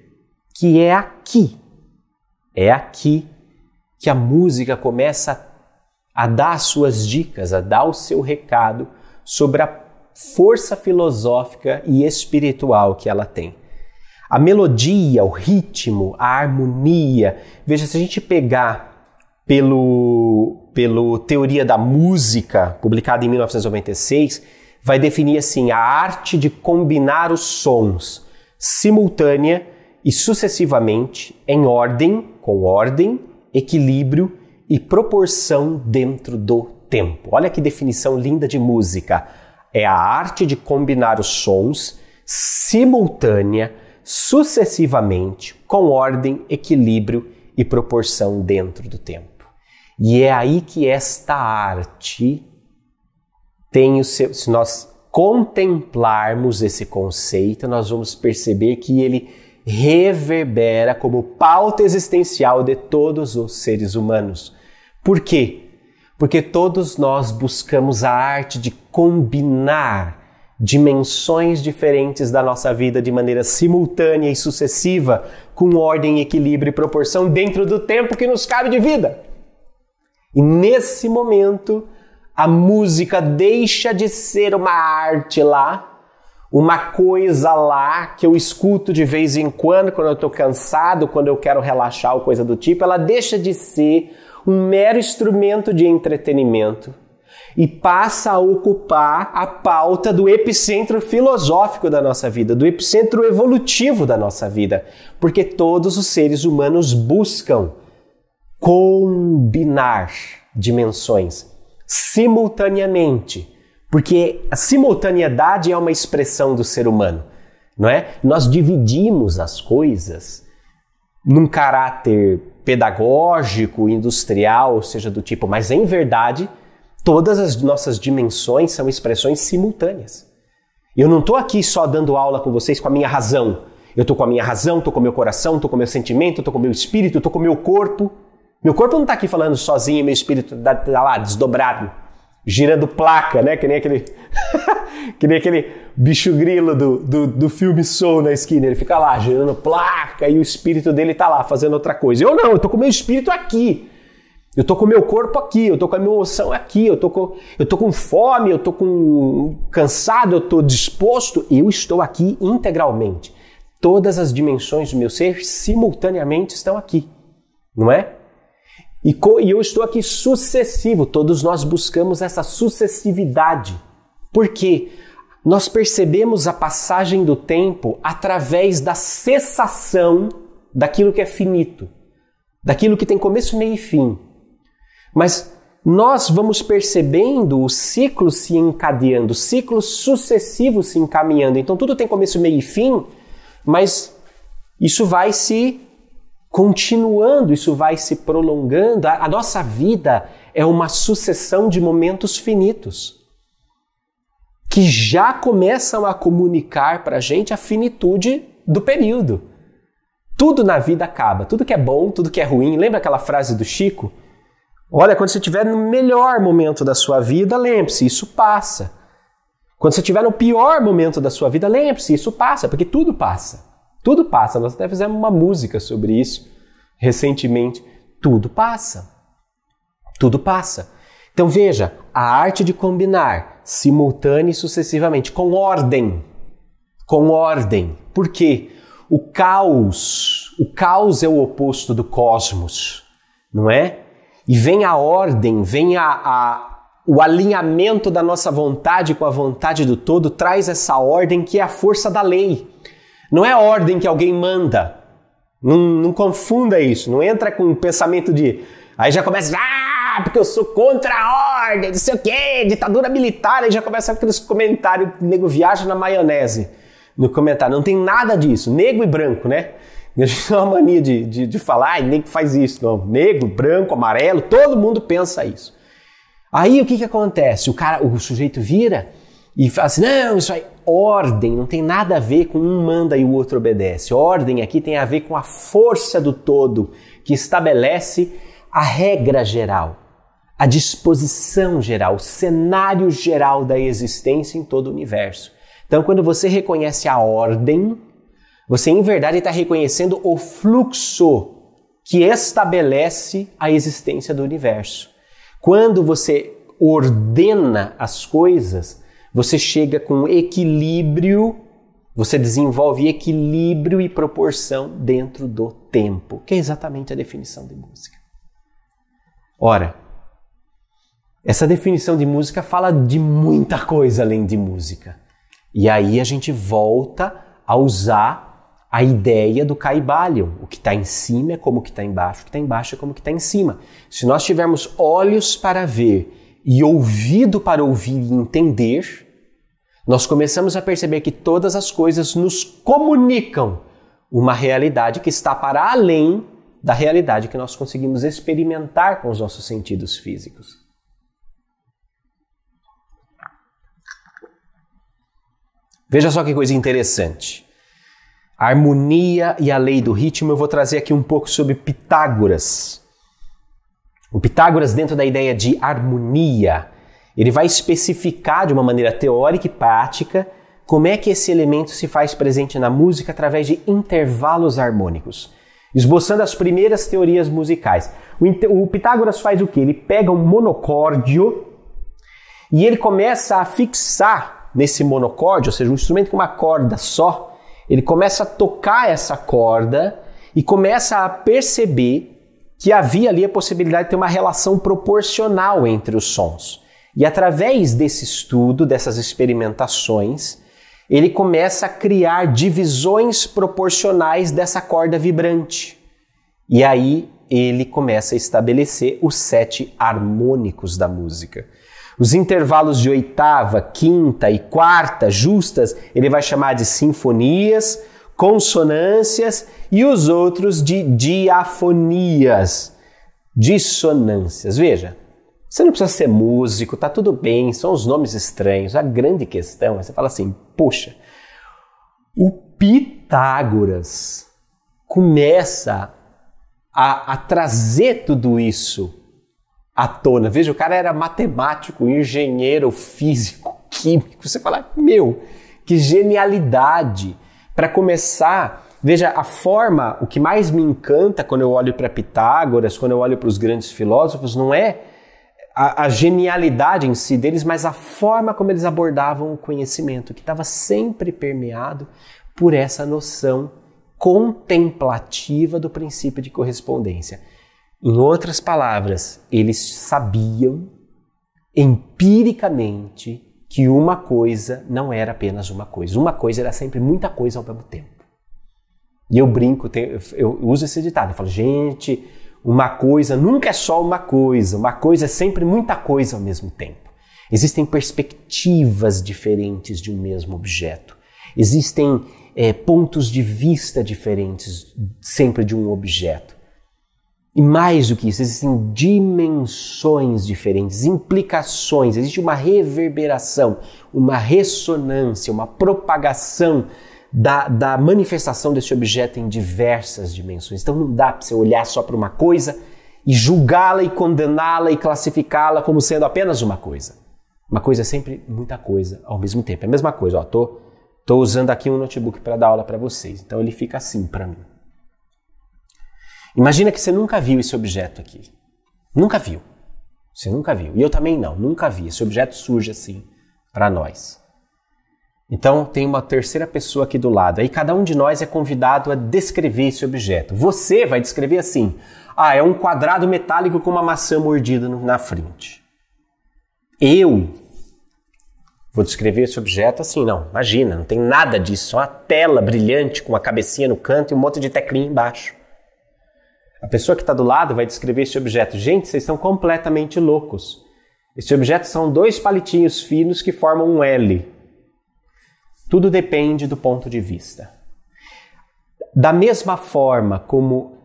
que é aqui que a música começa a dar as suas dicas, a dar o seu recado sobre a força filosófica e espiritual que ela tem. A melodia, o ritmo, a harmonia. Veja, se a gente pegar pelo Teoria da Música, publicado em 1996, vai definir assim, a arte de combinar os sons simultânea e sucessivamente com ordem, equilíbrio e proporção dentro do tempo. Olha que definição linda de música. É a arte de combinar os sons simultânea, sucessivamente, com ordem, equilíbrio e proporção dentro do tempo. E é aí que esta arte se nós contemplarmos esse conceito, nós vamos perceber que ele reverbera como pauta existencial de todos os seres humanos. Por quê? Porque todos nós buscamos a arte de combinar dimensões diferentes da nossa vida de maneira simultânea e sucessiva, com ordem, equilíbrio e proporção dentro do tempo que nos cabe de vida. E nesse momento, a música deixa de ser uma arte lá, uma coisa lá que eu escuto de vez em quando eu estou cansado, quando eu quero relaxar ou coisa do tipo. Ela deixa de ser um mero instrumento de entretenimento e passa a ocupar a pauta do epicentro filosófico da nossa vida, do epicentro evolutivo da nossa vida, porque todos os seres humanos buscam combinar dimensões simultaneamente, porque a simultaneidade é uma expressão do ser humano, não é? Nós dividimos as coisas num caráter pedagógico, industrial, seja do tipo, mas em verdade, todas as nossas dimensões são expressões simultâneas. Eu não estou aqui só dando aula com vocês com a minha razão. Eu estou com a minha razão, estou com o meu coração, estou com o meu sentimento, estou com o meu espírito, estou com o meu corpo. Meu corpo não está aqui falando sozinho, meu espírito está lá, desdobrado, girando placa, né? Que nem aquele, que nem aquele bicho grilo do filme Soul na esquina. Ele fica lá, girando placa e o espírito dele está lá, fazendo outra coisa. Eu não, eu estou com o meu espírito aqui. Eu tô com o meu corpo aqui, eu tô com a minha emoção aqui, eu tô com fome, eu tô cansado, eu tô disposto, eu estou aqui integralmente. Todas as dimensões do meu ser simultaneamente estão aqui, não é? E eu estou aqui sucessivo, todos nós buscamos essa sucessividade. Por quê? Nós percebemos a passagem do tempo através da cessação daquilo que é finito, daquilo que tem começo, meio e fim. Mas nós vamos percebendo o ciclo se encadeando, ciclos sucessivos se encaminhando. Então tudo tem começo, meio e fim, mas isso vai se continuando, isso vai se prolongando. A nossa vida é uma sucessão de momentos finitos que já começam a comunicar para a gente a finitude do período. Tudo na vida acaba, tudo que é bom, tudo que é ruim. Lembra aquela frase do Chico? Olha, quando você estiver no melhor momento da sua vida, lembre-se, isso passa. Quando você estiver no pior momento da sua vida, lembre-se, isso passa, porque tudo passa. Tudo passa. Nós até fizemos uma música sobre isso recentemente. Tudo passa. Tudo passa. Então veja, a arte de combinar simultânea e sucessivamente, com ordem. Com ordem. Por quê? O caos é o oposto do cosmos, não é? E vem a ordem, vem o alinhamento da nossa vontade com a vontade do todo, traz essa ordem que é a força da lei. Não é a ordem que alguém manda. Não confunda isso. Não entra com um pensamento de... Aí já começa... porque eu sou contra a ordem, não sei o quê, ditadura militar. Aí já começa aqueles comentários, o nego viaja na maionese no comentário. Não tem nada disso. Negro e branco, né? A gente tem uma mania de falar, nego faz isso. Não. Negro, branco, amarelo, todo mundo pensa isso. Aí o que acontece? O sujeito vira e fala assim, não, isso aí, ordem, não tem nada a ver com um manda e o outro obedece. Ordem aqui tem a ver com a força do todo que estabelece a regra geral, a disposição geral, o cenário geral da existência em todo o universo. Então, quando você reconhece a ordem, você, em verdade, está reconhecendo o fluxo que estabelece a existência do universo. Quando você ordena as coisas, você chega com equilíbrio, você desenvolve equilíbrio e proporção dentro do tempo, que é exatamente a definição de música. Ora, essa definição de música fala de muita coisa além de música. E aí a gente volta a usar a ideia do Kybalion. O que está em cima é como o que está embaixo, o que está embaixo é como o que está em cima. Se nós tivermos olhos para ver e ouvido para ouvir e entender, nós começamos a perceber que todas as coisas nos comunicam uma realidade que está para além da realidade que nós conseguimos experimentar com os nossos sentidos físicos. Veja só que coisa interessante. A harmonia e a lei do ritmo, eu vou trazer aqui um pouco sobre Pitágoras. O Pitágoras, dentro da ideia de harmonia, ele vai especificar de uma maneira teórica e prática como é que esse elemento se faz presente na música através de intervalos harmônicos, esboçando as primeiras teorias musicais. O Pitágoras faz o quê? Ele pega um monocórdio e ele começa a fixar nesse monocórdio, ou seja, um instrumento com uma corda só. Ele começa a tocar essa corda e começa a perceber que havia ali a possibilidade de ter uma relação proporcional entre os sons. E através desse estudo, dessas experimentações, ele começa a criar divisões proporcionais dessa corda vibrante. E aí ele começa a estabelecer os 7 harmônicos da música. Os intervalos de oitava, quinta e quarta justas, ele vai chamar de sinfonias, consonâncias e os outros de diafonias, dissonâncias. Veja, você não precisa ser músico, tá tudo bem, são os nomes estranhos. A grande questão é você fala assim, poxa, o Pitágoras começa a trazer tudo isso à tona. Veja, o cara era matemático, engenheiro, físico, químico. Você fala, meu, que genialidade! Para começar, veja, a forma, o que mais me encanta quando eu olho para Pitágoras, quando eu olho para os grandes filósofos, não é a genialidade em si deles, mas a forma como eles abordavam o conhecimento, que estava sempre permeado por essa noção contemplativa do princípio de correspondência. Em outras palavras, eles sabiam empiricamente que uma coisa não era apenas uma coisa era sempre muita coisa ao mesmo tempo. E eu brinco, eu uso esse ditado, eu falo, gente, uma coisa nunca é só uma coisa é sempre muita coisa ao mesmo tempo. Existem perspectivas diferentes de um mesmo objeto, existem pontos de vista diferentes sempre de um objeto. E mais do que isso, existem dimensões diferentes, implicações, existe uma reverberação, uma ressonância, uma propagação da manifestação desse objeto em diversas dimensões. Então não dá para você olhar só para uma coisa e julgá-la e condená-la e classificá-la como sendo apenas uma coisa. Uma coisa é sempre muita coisa ao mesmo tempo. É a mesma coisa, ó, tô usando aqui um notebook para dar aula para vocês, então ele fica assim para mim. Imagina que você nunca viu esse objeto aqui. Nunca viu. Você nunca viu. E eu também não, nunca vi. Esse objeto surge assim para nós. Então tem uma terceira pessoa aqui do lado. Aí cada um de nós é convidado a descrever esse objeto. Você vai descrever assim. Ah, é um quadrado metálico com uma maçã mordida na frente. Eu vou descrever esse objeto assim, não. Imagina, não tem nada disso. Só uma tela brilhante com uma cabecinha no canto e um monte de teclinha embaixo. A pessoa que está do lado vai descrever esse objeto. Gente, vocês estão completamente loucos. Esse objeto são 2 palitinhos finos que formam um L. Tudo depende do ponto de vista. Da mesma forma como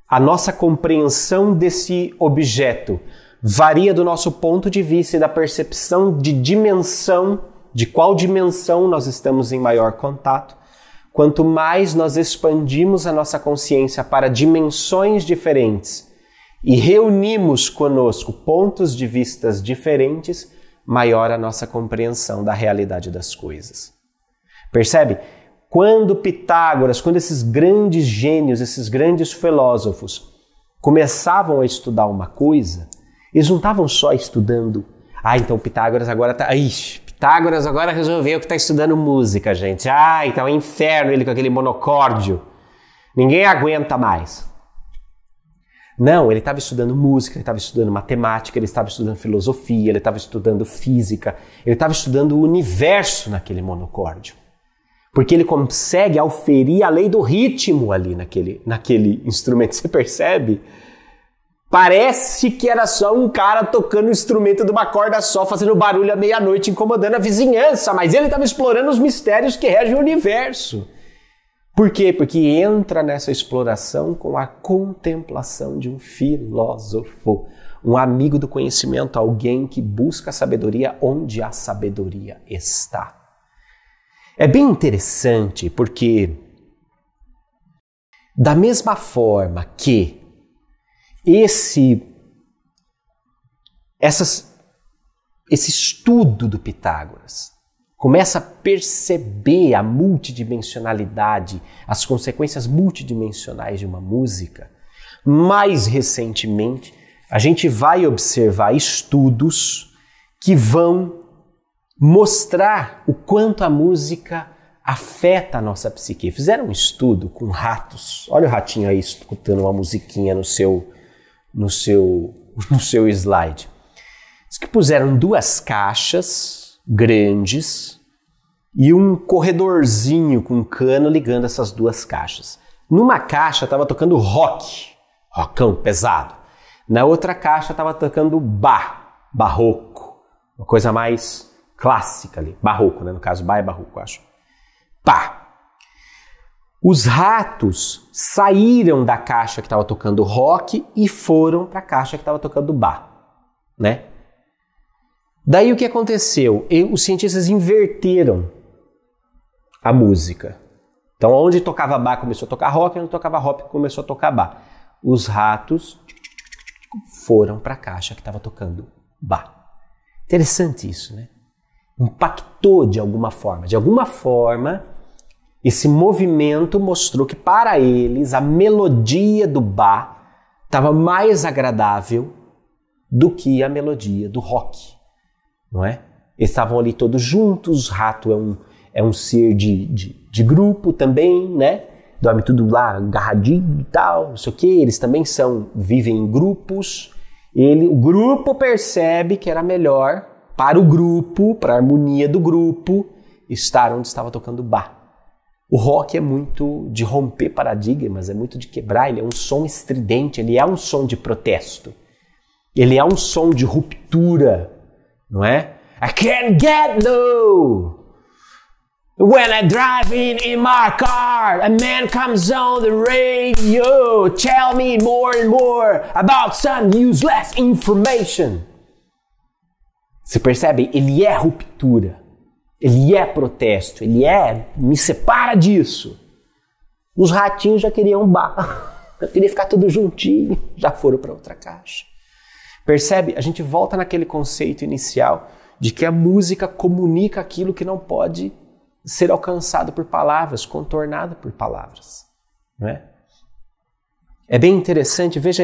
a nossa compreensão desse objeto varia do nosso ponto de vista e da percepção de dimensão, de qual dimensão nós estamos em maior contato, quanto mais nós expandimos a nossa consciência para dimensões diferentes e reunimos conosco pontos de vistas diferentes, maior a nossa compreensão da realidade das coisas. Percebe? Quando Pitágoras, quando esses grandes gênios, esses grandes filósofos começavam a estudar uma coisa, eles não estavam só estudando, então Pitágoras agora está... Pitágoras agora resolveu que está estudando música, gente. Então é um inferno ele com aquele monocórdio. Ninguém aguenta mais. Não, ele estava estudando música, ele estava estudando matemática, ele estava estudando filosofia, ele estava estudando física, ele estava estudando o universo naquele monocórdio. Porque ele consegue auferir a lei do ritmo ali naquele instrumento. Você percebe? Parece que era só um cara tocando o instrumento de uma corda só, fazendo barulho à meia-noite, incomodando a vizinhança, mas ele estava explorando os mistérios que regem o universo. Por quê? Porque entra nessa exploração com a contemplação de um filósofo, um amigo do conhecimento, alguém que busca a sabedoria onde a sabedoria está. É bem interessante porque, da mesma forma que esse estudo do Pitágoras começa a perceber a multidimensionalidade, as consequências multidimensionais de uma música, mais recentemente a gente vai observar estudos que vão mostrar o quanto a música afeta a nossa psique. Fizeram um estudo com ratos. Olha o ratinho aí escutando uma musiquinha no seu slide. Diz que puseram 2 caixas grandes e um corredorzinho com cano ligando essas 2 caixas. Numa caixa estava tocando rockão pesado. Na outra caixa estava tocando barroco, uma coisa mais clássica ali. Barroco, né? No caso, é barroco, eu acho. Os ratos saíram da caixa que estava tocando rock e foram para a caixa que estava tocando bar, né? Daí o que aconteceu? Os cientistas inverteram a música. Então, onde tocava bar começou a tocar rock, onde tocava rock começou a tocar bar. Os ratos foram para a caixa que estava tocando bar. Interessante isso, né? Impactou de alguma forma. De alguma forma, esse movimento mostrou que para eles a melodia do bar estava mais agradável do que a melodia do rock, não é? Eles estavam ali todos juntos, o rato é um ser de grupo também, né? Dorme tudo lá agarradinho e tal, não sei o que. Eles também vivem em grupos. O grupo percebe que era melhor para o grupo, para a harmonia do grupo, estar onde estava tocando bar. O rock é muito de romper paradigmas, é muito de quebrar, ele é um som estridente, ele é um som de protesto. Ele é um som de ruptura, não é? I can't get no! When I'm driving in my car, a man comes on the radio, tell me more and more about some useless information. Você percebe? Ele é ruptura. Ele é protesto, me separa disso. Os ratinhos já queriam bar, já queria ficar tudo juntinho, já foram para outra caixa. Percebe? A gente volta naquele conceito inicial de que a música comunica aquilo que não pode ser alcançado por palavras, contornado por palavras. Não é? É bem interessante, veja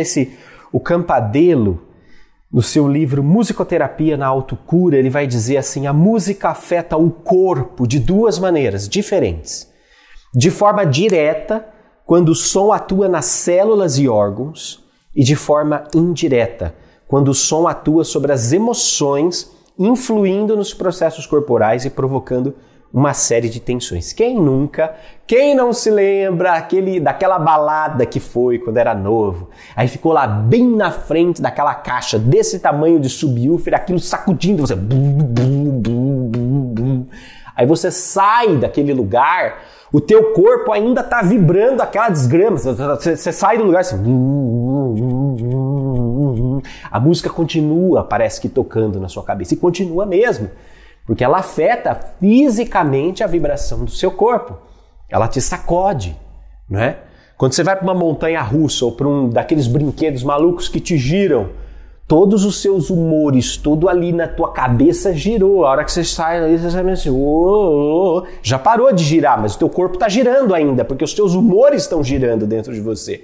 o Campadelo, no seu livro Musicoterapia na Autocura, ele vai dizer assim: a música afeta o corpo de duas maneiras diferentes. De forma direta, quando o som atua nas células e órgãos, e de forma indireta, quando o som atua sobre as emoções, influindo nos processos corporais e provocando uma série de tensões. Quem não se lembra daquela balada que foi quando era novo? Aí ficou lá bem na frente daquela caixa desse tamanho de subwoofer, aquilo sacudindo você. Aí você sai daquele lugar, o teu corpo ainda está vibrando aquela desgrama. Você sai do lugar assim. A música continua, parece que tocando na sua cabeça. E continua mesmo. Porque ela afeta fisicamente a vibração do seu corpo. Ela te sacode, não é? Quando você vai para uma montanha russa ou para um daqueles brinquedos malucos que te giram, todos os seus humores, tudo ali na tua cabeça girou. A hora que você sai ali, você sabe assim, já parou de girar, mas o teu corpo está girando ainda, porque os teus humores estão girando dentro de você.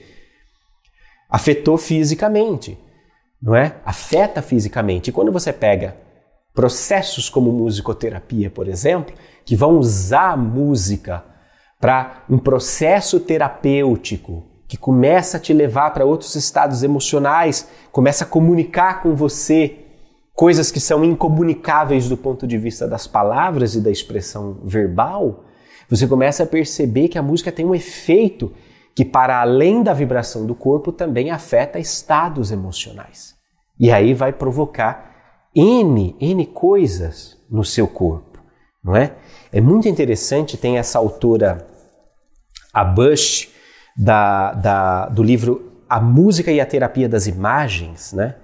Afetou fisicamente, não é? Afeta fisicamente. E quando você pega processos como musicoterapia, por exemplo, que vão usar a música para um processo terapêutico que começa a te levar para outros estados emocionais, começa a comunicar com você coisas que são incomunicáveis do ponto de vista das palavras e da expressão verbal, você começa a perceber que a música tem um efeito que, para além da vibração do corpo, também afeta estados emocionais. E aí vai provocar N coisas no seu corpo, não é? É muito interessante, tem essa autora, a Bush, do livro A Música e a Terapia das Imagens, né?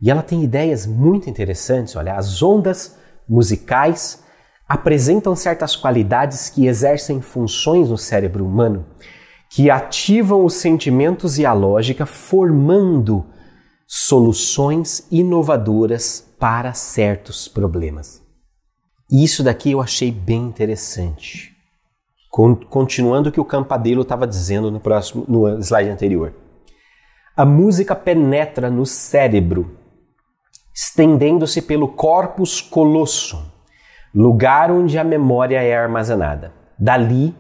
E ela tem ideias muito interessantes. Olha, as ondas musicais apresentam certas qualidades que exercem funções no cérebro humano, que ativam os sentimentos e a lógica, formando soluções inovadoras para certos problemas. E isso daqui eu achei bem interessante. Continuando o que o Campadelo estava dizendo no slide anterior. A música penetra no cérebro, estendendo-se pelo corpus callosum, lugar onde a memória é armazenada. Dali,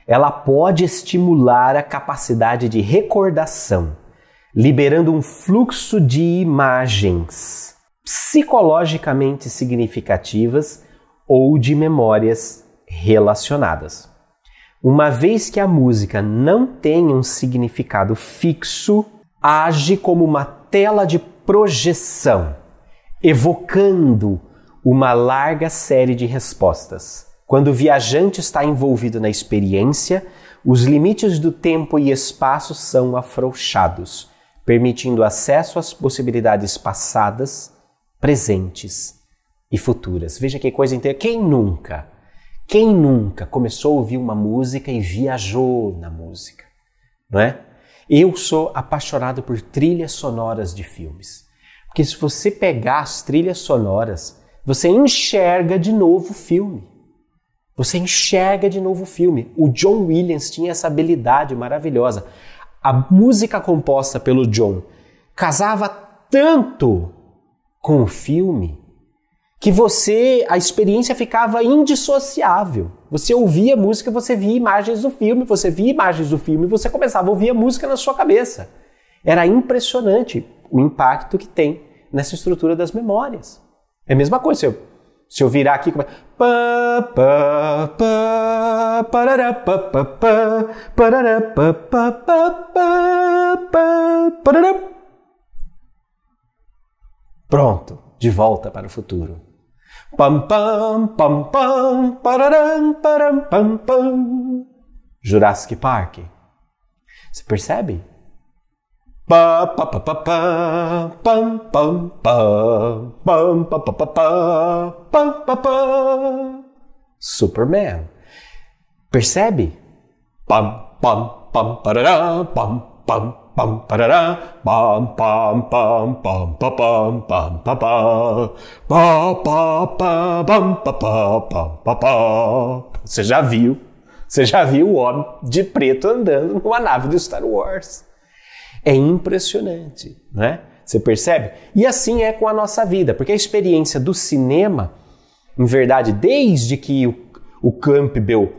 ela pode estimular a capacidade de recordação, liberando um fluxo de imagens psicologicamente significativas ou de memórias relacionadas. Uma vez que a música não tem um significado fixo, age como uma tela de projeção, evocando uma larga série de respostas, Quando o viajante está envolvido na experiência, os limites do tempo e espaço são afrouxados, permitindo acesso às possibilidades passadas, presentes e futuras. Veja que coisa inteira. Quem nunca começou a ouvir uma música e viajou na música, não é? Eu sou apaixonado por trilhas sonoras de filmes. Porque se você pegar as trilhas sonoras, você enxerga de novo o filme. Você enxerga de novo o filme. O John Williams tinha essa habilidade maravilhosa. A música composta pelo John casava tanto com o filme que a experiência ficava indissociável. Você ouvia a música, você via imagens do filme, você começava a ouvir a música na sua cabeça. Era impressionante o impacto que tem nessa estrutura das memórias. É a mesma coisa, se eu virar aqui... Pronto, de volta para o futuro. Pam pam pam pam pararam param pam pam. Jurassic Park. Você percebe? Pa pa pa pa pa pam pam pam pam pa pa pa pa pam pa pa. Superman. Percebe? Pam pam pam parará pam pam pam parará pam pam pam pam pam pam pam pam pa pa pa pam pa pa pam pa pa. Você já viu o homem de preto andando numa nave do Star Wars. É impressionante, né? Você percebe? E assim é com a nossa vida, porque a experiência do cinema, em verdade, desde que o Campbell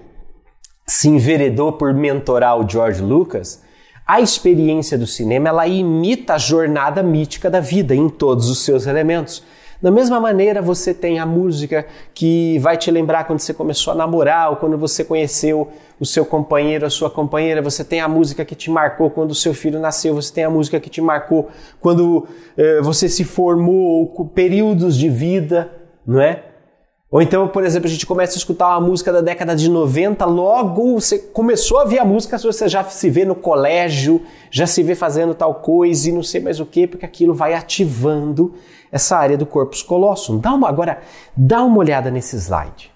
se enveredou por mentorar o George Lucas, a experiência do cinema, ela imita a jornada mítica da vida em todos os seus elementos. Da mesma maneira, você tem a música que vai te lembrar quando você começou a namorar ou quando você conheceu o seu companheiro, a sua companheira. Você tem a música que te marcou quando o seu filho nasceu. Você tem a música que te marcou quando você se formou, com períodos de vida, não é? Ou então, por exemplo, a gente começa a escutar uma música da década de 90, logo você começou a ver a música, você já se vê no colégio, já se vê fazendo tal coisa e não sei mais o que, porque aquilo vai ativando essa área do corpus colossum. Agora, dá uma olhada nesse slide.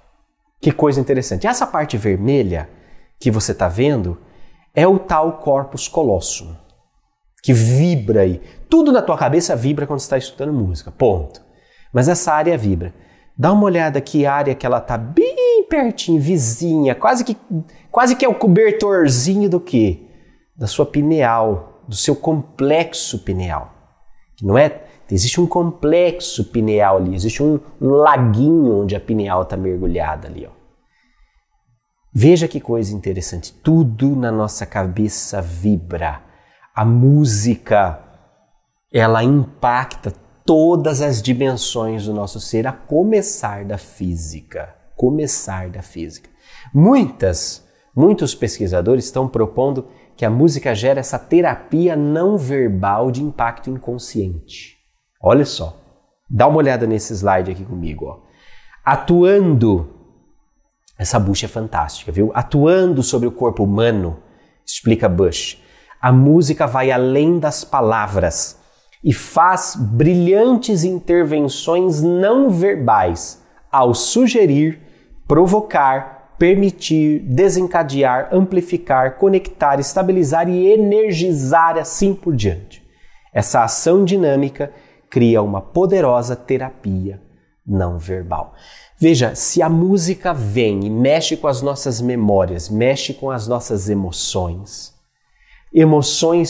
Que coisa interessante. Essa parte vermelha que você está vendo é o tal corpus colossum, que vibra aí. Tudo na tua cabeça vibra quando você está escutando música, ponto. Mas essa área vibra. Dá uma olhada que área que ela está bem pertinho, vizinha, quase que é o cobertorzinho do quê? Da sua pineal, do seu complexo pineal. Não é? Existe um complexo pineal ali, existe um laguinho onde a pineal está mergulhada ali. Ó. Veja que coisa interessante, tudo na nossa cabeça vibra. A música, ela impacta todas as dimensões do nosso ser, a começar da física. Muitos pesquisadores estão propondo que a música gera essa terapia não verbal de impacto inconsciente. Olha só, dá uma olhada nesse slide aqui comigo. Ó. Essa Bush é fantástica, viu? Atuando sobre o corpo humano, explica Bush, a música vai além das palavras e faz brilhantes intervenções não verbais ao sugerir, provocar, permitir, desencadear, amplificar, conectar, estabilizar e energizar, assim por diante. Essa ação dinâmica cria uma poderosa terapia não verbal. Veja, se a música vem e mexe com as nossas memórias, mexe com as nossas emoções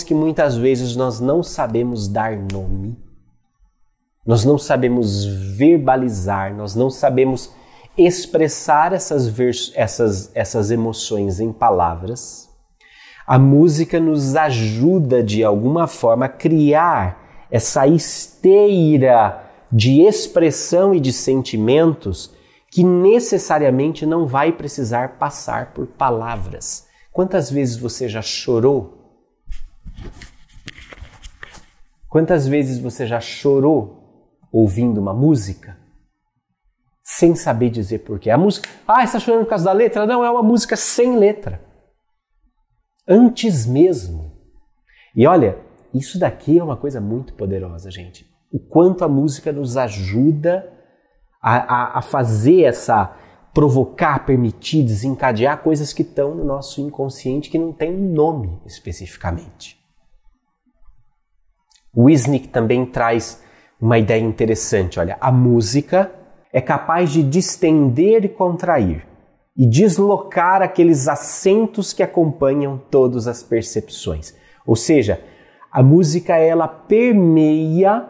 que muitas vezes nós não sabemos dar nome, nós não sabemos verbalizar, nós não sabemos expressar essas emoções em palavras, a música nos ajuda de alguma forma a criar essa esteira de expressão e de sentimentos que necessariamente não vai precisar passar por palavras. Quantas vezes você já chorou? Quantas vezes você já chorou ouvindo uma música? sem saber dizer porquê. A música, você está chorando por causa da letra? Não, é uma música sem letra. Antes mesmo. E olha, isso daqui é uma coisa muito poderosa, gente. O quanto a música nos ajuda a fazer provocar, permitir, desencadear coisas que estão no nosso inconsciente que não tem um nome especificamente. O Wisnik também traz uma ideia interessante. Olha, a música é capaz de distender e contrair e deslocar aqueles acentos que acompanham todas as percepções. Ou seja, a música ela permeia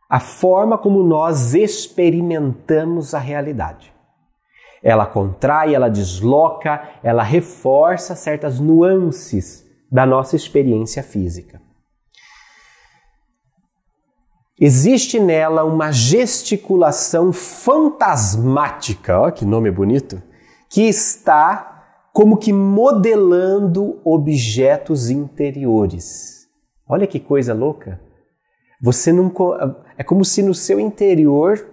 a forma como nós experimentamos a realidade. Ela contrai, ela desloca, ela reforça certas nuances da nossa experiência física. Existe nela uma gesticulação fantasmática, olha que nome bonito, que está como que modelando objetos interiores. Olha que coisa louca. É como se no seu interior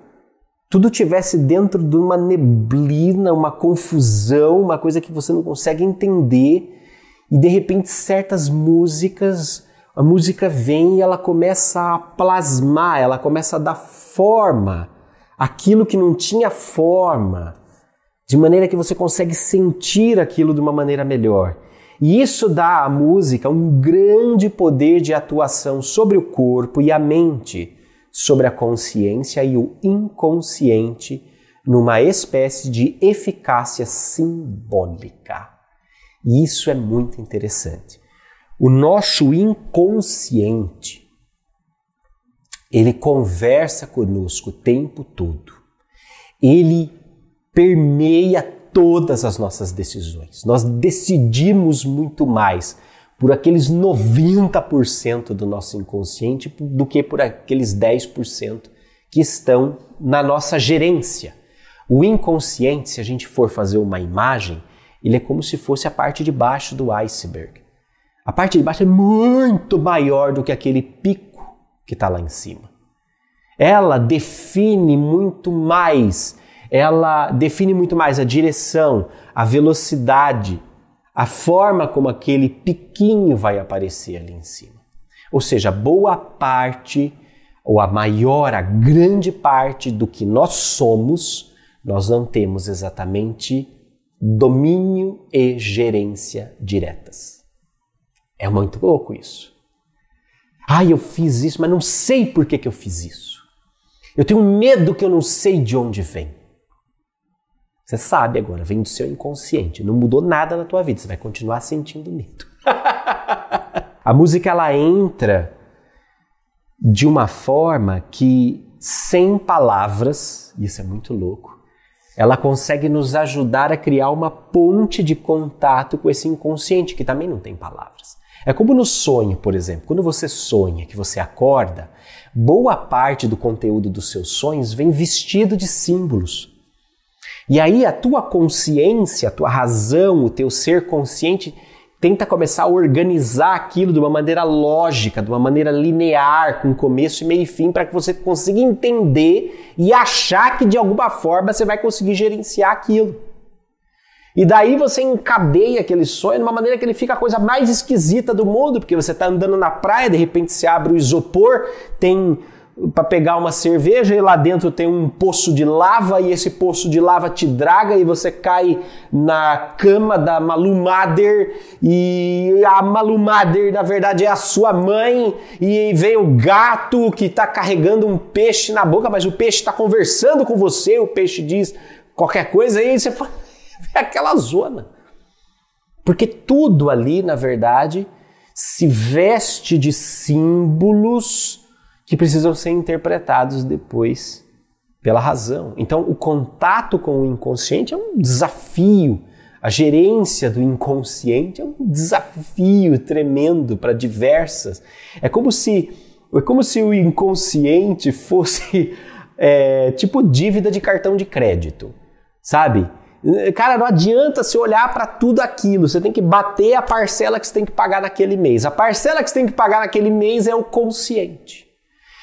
tudo tivesse dentro de uma neblina, uma confusão, uma coisa que você não consegue entender, e de repente certas músicas, a música vem e ela começa a plasmar, ela começa a dar forma àquilo que não tinha forma, de maneira que você consegue sentir aquilo de uma maneira melhor. E isso dá à música um grande poder de atuação sobre o corpo e a mente, sobre a consciência e o inconsciente, numa espécie de eficácia simbólica. E isso é muito interessante. O nosso inconsciente, ele conversa conosco o tempo todo. Ele permeia todas as nossas decisões. Nós decidimos muito mais por aqueles 90% do nosso inconsciente do que por aqueles 10% que estão na nossa gerência. O inconsciente, se a gente for fazer uma imagem, ele é como se fosse a parte de baixo do iceberg. A parte de baixo é muito maior do que aquele pico que está lá em cima. Ela define muito mais a direção, a velocidade, a forma como aquele piquinho vai aparecer ali em cima. Ou seja, boa parte, ou a grande parte do que nós somos, nós não temos exatamente domínio e gerência diretas. É muito louco isso. Eu fiz isso, mas não sei por que eu fiz isso. Eu tenho medo que eu não sei de onde vem. Você sabe agora, vem do seu inconsciente. Não mudou nada na tua vida, você vai continuar sentindo medo. A música ela entra de uma forma que, sem palavras, isso é muito louco, ela consegue nos ajudar a criar uma ponte de contato com esse inconsciente, que também não tem palavras. É como no sonho, por exemplo. Quando você sonha, que você acorda, boa parte do conteúdo dos seus sonhos vem vestido de símbolos. E aí a tua consciência, a tua razão, o teu ser consciente tenta começar a organizar aquilo de uma maneira lógica, de uma maneira linear, com começo, meio e fim, para que você consiga entender e achar que de alguma forma você vai conseguir gerenciar aquilo. E daí você encadeia aquele sonho de uma maneira que ele fica a coisa mais esquisita do mundo, porque você está andando na praia, de repente você abre o isopor, tem para pegar uma cerveja e lá dentro tem um poço de lava e esse poço de lava te draga e você cai na cama da Malu Mader e a Malu Mader na verdade é a sua mãe e vem o gato que está carregando um peixe na boca, mas o peixe está conversando com você, o peixe diz qualquer coisa e aí você fala, é aquela zona. Porque tudo ali na verdade se veste de símbolos que precisam ser interpretados depois pela razão. Então, o contato com o inconsciente é um desafio. A gerência do inconsciente é um desafio tremendo para diversas. É como se o inconsciente fosse tipo dívida de cartão de crédito, sabe? Cara, não adianta você olhar para tudo aquilo. Você tem que bater a parcela que você tem que pagar naquele mês. A parcela que você tem que pagar naquele mês é o consciente.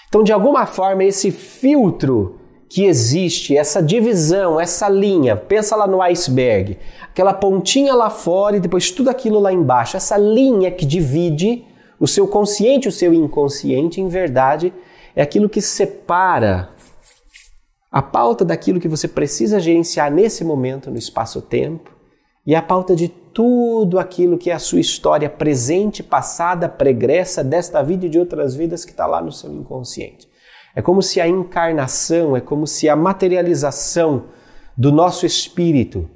Então, de alguma forma, esse filtro que existe, essa divisão, essa linha, pensa lá no iceberg, aquela pontinha lá fora e depois tudo aquilo lá embaixo, essa linha que divide o seu consciente e o seu inconsciente, em verdade, é aquilo que separa a pauta daquilo que você precisa gerenciar nesse momento, no espaço-tempo, e a pauta de tudo aquilo que é a sua história presente, passada, pregressa, desta vida e de outras vidas que está lá no seu inconsciente. É como se a encarnação, é como se a materialização do nosso espírito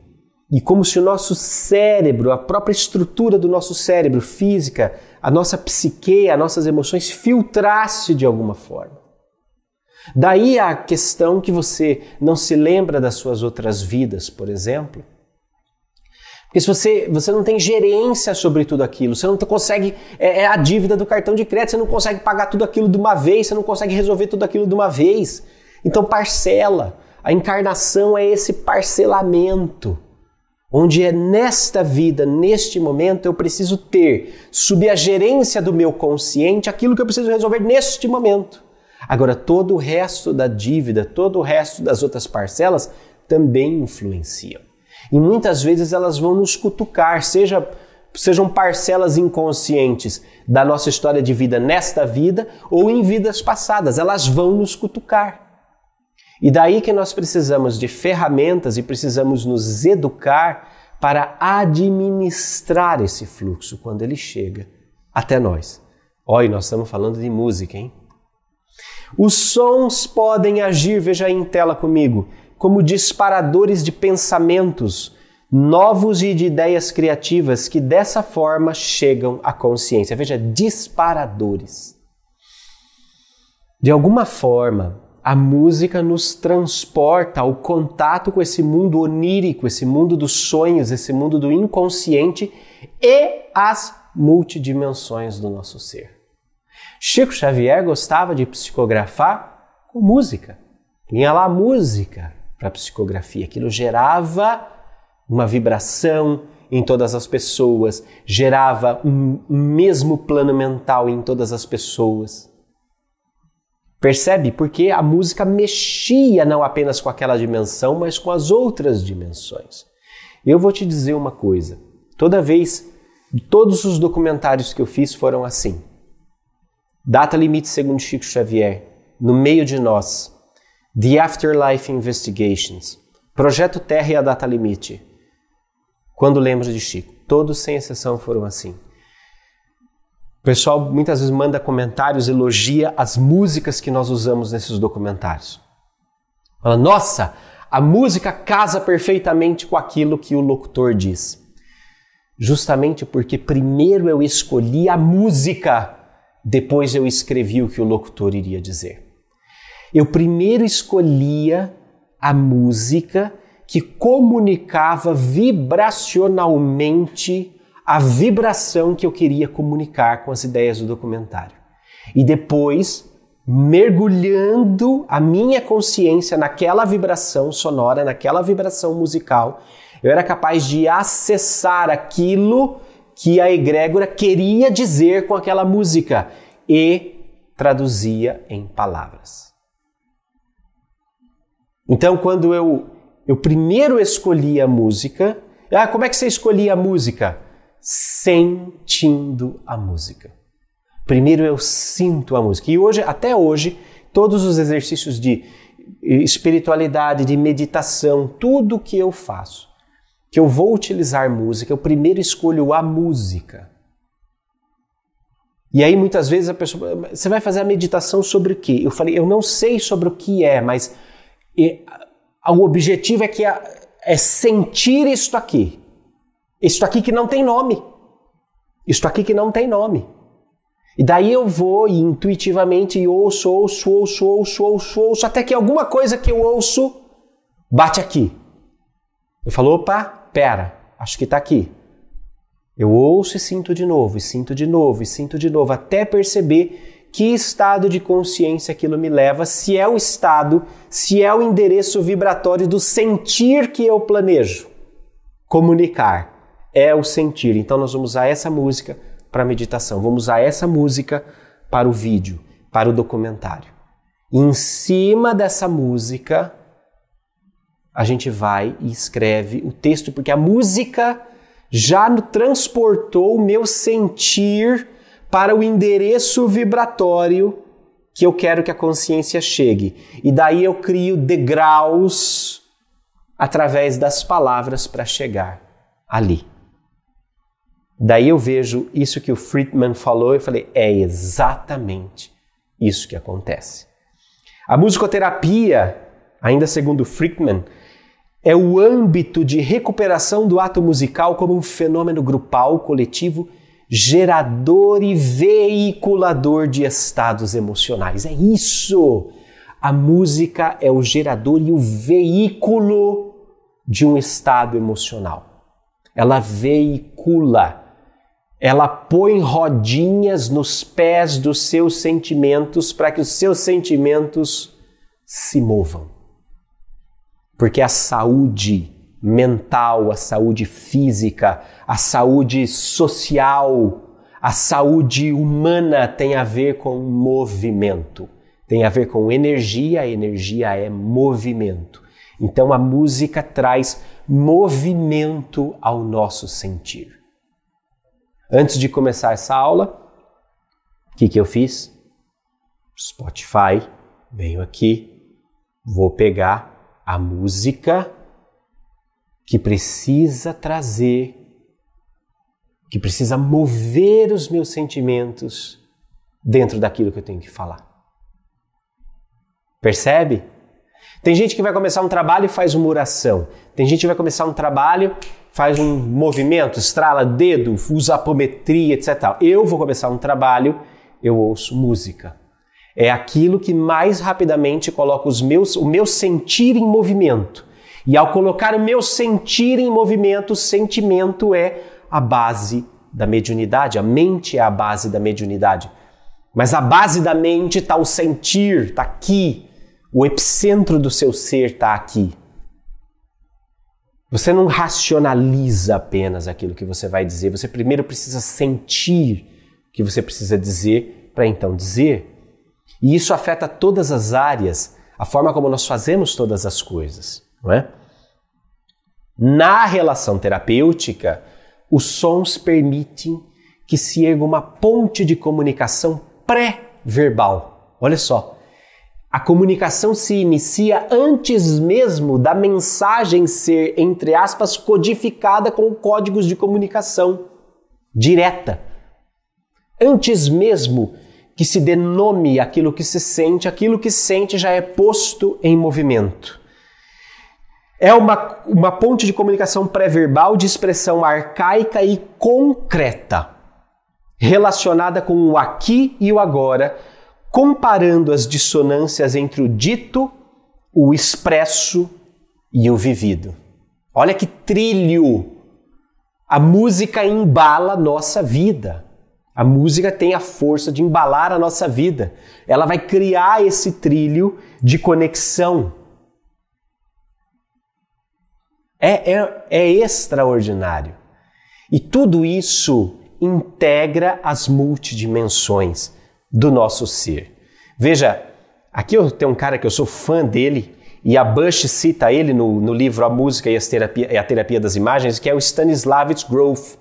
e como se o nosso cérebro, a própria estrutura do nosso cérebro, física, a nossa psique, as nossas emoções, filtrasse de alguma forma. Daí a questão que você não se lembra das suas outras vidas, por exemplo. Porque se você não tem gerência sobre tudo aquilo, você não consegue, é a dívida do cartão de crédito, você não consegue pagar tudo aquilo de uma vez, você não consegue resolver tudo aquilo de uma vez. Então parcela. A encarnação é esse parcelamento, onde é nesta vida, neste momento, eu preciso ter, sob a gerência do meu consciente, aquilo que eu preciso resolver neste momento. Agora, todo o resto da dívida, todo o resto das outras parcelas também influenciam. E muitas vezes elas vão nos cutucar, sejam parcelas inconscientes da nossa história de vida nesta vida ou em vidas passadas, elas vão nos cutucar. E daí que nós precisamos de ferramentas e precisamos nos educar para administrar esse fluxo quando ele chega até nós. Olha, nós estamos falando de música, hein? Os sons podem agir, veja aí em tela comigo, como disparadores de pensamentos novos e de ideias criativas que dessa forma chegam à consciência. Veja, disparadores. De alguma forma, a música nos transporta ao contato com esse mundo onírico, esse mundo dos sonhos, esse mundo do inconsciente e as multidimensões do nosso ser. Chico Xavier gostava de psicografar com música. Tinha lá música para psicografia. Aquilo gerava uma vibração em todas as pessoas, gerava um mesmo plano mental em todas as pessoas. Percebe? Porque a música mexia não apenas com aquela dimensão, mas com as outras dimensões. Eu vou te dizer uma coisa. Todos os documentários que eu fiz foram assim. Data Limite segundo Chico Xavier, No Meio de Nós, The Afterlife Investigations, Projeto Terra e a Data Limite. Quando lembro de Chico, todos sem exceção foram assim. O pessoal muitas vezes manda comentários, elogia as músicas que nós usamos nesses documentários. Fala, nossa, a música casa perfeitamente com aquilo que o locutor diz. Justamente porque primeiro eu escolhi a música, depois eu escrevi o que o locutor iria dizer. Eu primeiro escolhia a música que comunicava vibracionalmente a vibração que eu queria comunicar com as ideias do documentário. E depois, mergulhando a minha consciência naquela vibração sonora, naquela vibração musical, eu era capaz de acessar aquilo que a egrégora queria dizer com aquela música e traduzia em palavras. Então, quando eu primeiro escolhi a música, como é que você escolhia a música? Sentindo a música. Primeiro eu sinto a música. E hoje, até hoje, todos os exercícios de espiritualidade, de meditação, tudo que eu faço, que eu vou utilizar música, eu primeiro escolho a música. E aí muitas vezes a pessoa, você vai fazer a meditação sobre o quê? Eu falei, eu não sei sobre o que é, mas o objetivo é sentir isto aqui. Isto aqui que não tem nome. Isto aqui que não tem nome. E daí eu vou e intuitivamente ouço, até que alguma coisa que eu ouço bate aqui. Eu falo, opa, pera, acho que está aqui. Eu ouço e sinto de novo, e sinto de novo, e sinto de novo, até perceber que estado de consciência aquilo me leva, se é o estado, se é o endereço vibratório do sentir que eu planejo comunicar. É o sentir. Então nós vamos usar essa música para a meditação, vamos usar essa música para o vídeo, para o documentário. E em cima dessa música, a gente vai e escreve o texto, porque a música já transportou o meu sentir para o endereço vibratório que eu quero que a consciência chegue. E daí eu crio degraus através das palavras para chegar ali. Daí eu vejo isso que o Friedman falou e falei, é exatamente isso que acontece. A musicoterapia, ainda segundo Friedman, é o âmbito de recuperação do ato musical como um fenômeno grupal, coletivo, gerador e veiculador de estados emocionais. É isso! A música é o gerador e o veículo de um estado emocional. Ela veicula, ela põe rodinhas nos pés dos seus sentimentos para que os seus sentimentos se movam. Porque a saúde mental, a saúde física, a saúde social, a saúde humana tem a ver com movimento, tem a ver com energia, a energia é movimento. Então a música traz movimento ao nosso sentir. Antes de começar essa aula, o que eu fiz? Spotify, venho aqui, vou pegar a música que precisa trazer, que precisa mover os meus sentimentos dentro daquilo que eu tenho que falar. Percebe? Tem gente que vai começar um trabalho e faz uma oração. Tem gente que vai começar um trabalho, faz um movimento, estrala dedo, usa apometria, etc. Eu vou começar um trabalho, eu ouço música. É aquilo que mais rapidamente coloca o meu sentir em movimento. E ao colocar o meu sentir em movimento, o sentimento é a base da mediunidade. A mente é a base da mediunidade. Mas a base da mente está o sentir, está aqui. O epicentro do seu ser está aqui. Você não racionaliza apenas aquilo que você vai dizer. Você primeiro precisa sentir o que você precisa dizer para então dizer. E isso afeta todas as áreas, a forma como nós fazemos todas as coisas, não é? Na relação terapêutica, os sons permitem que se erga uma ponte de comunicação pré-verbal. Olha só, a comunicação se inicia antes mesmo da mensagem ser, entre aspas, codificada com códigos de comunicação direta. Antes mesmo que se dê nome àquilo que se sente já é posto em movimento. É uma ponte de comunicação pré-verbal de expressão arcaica e concreta, relacionada com o aqui e o agora, comparando as dissonâncias entre o dito, o expresso e o vivido. Olha que trilho! A música embala a nossa vida. A música tem a força de embalar a nossa vida. Ela vai criar esse trilho de conexão. É extraordinário. E tudo isso integra as multidimensões do nosso ser. Veja, aqui eu tenho um cara que eu sou fã dele, e a Bush cita ele no livro A Música e a Terapia das Imagens, que é o Stanislavich Grof.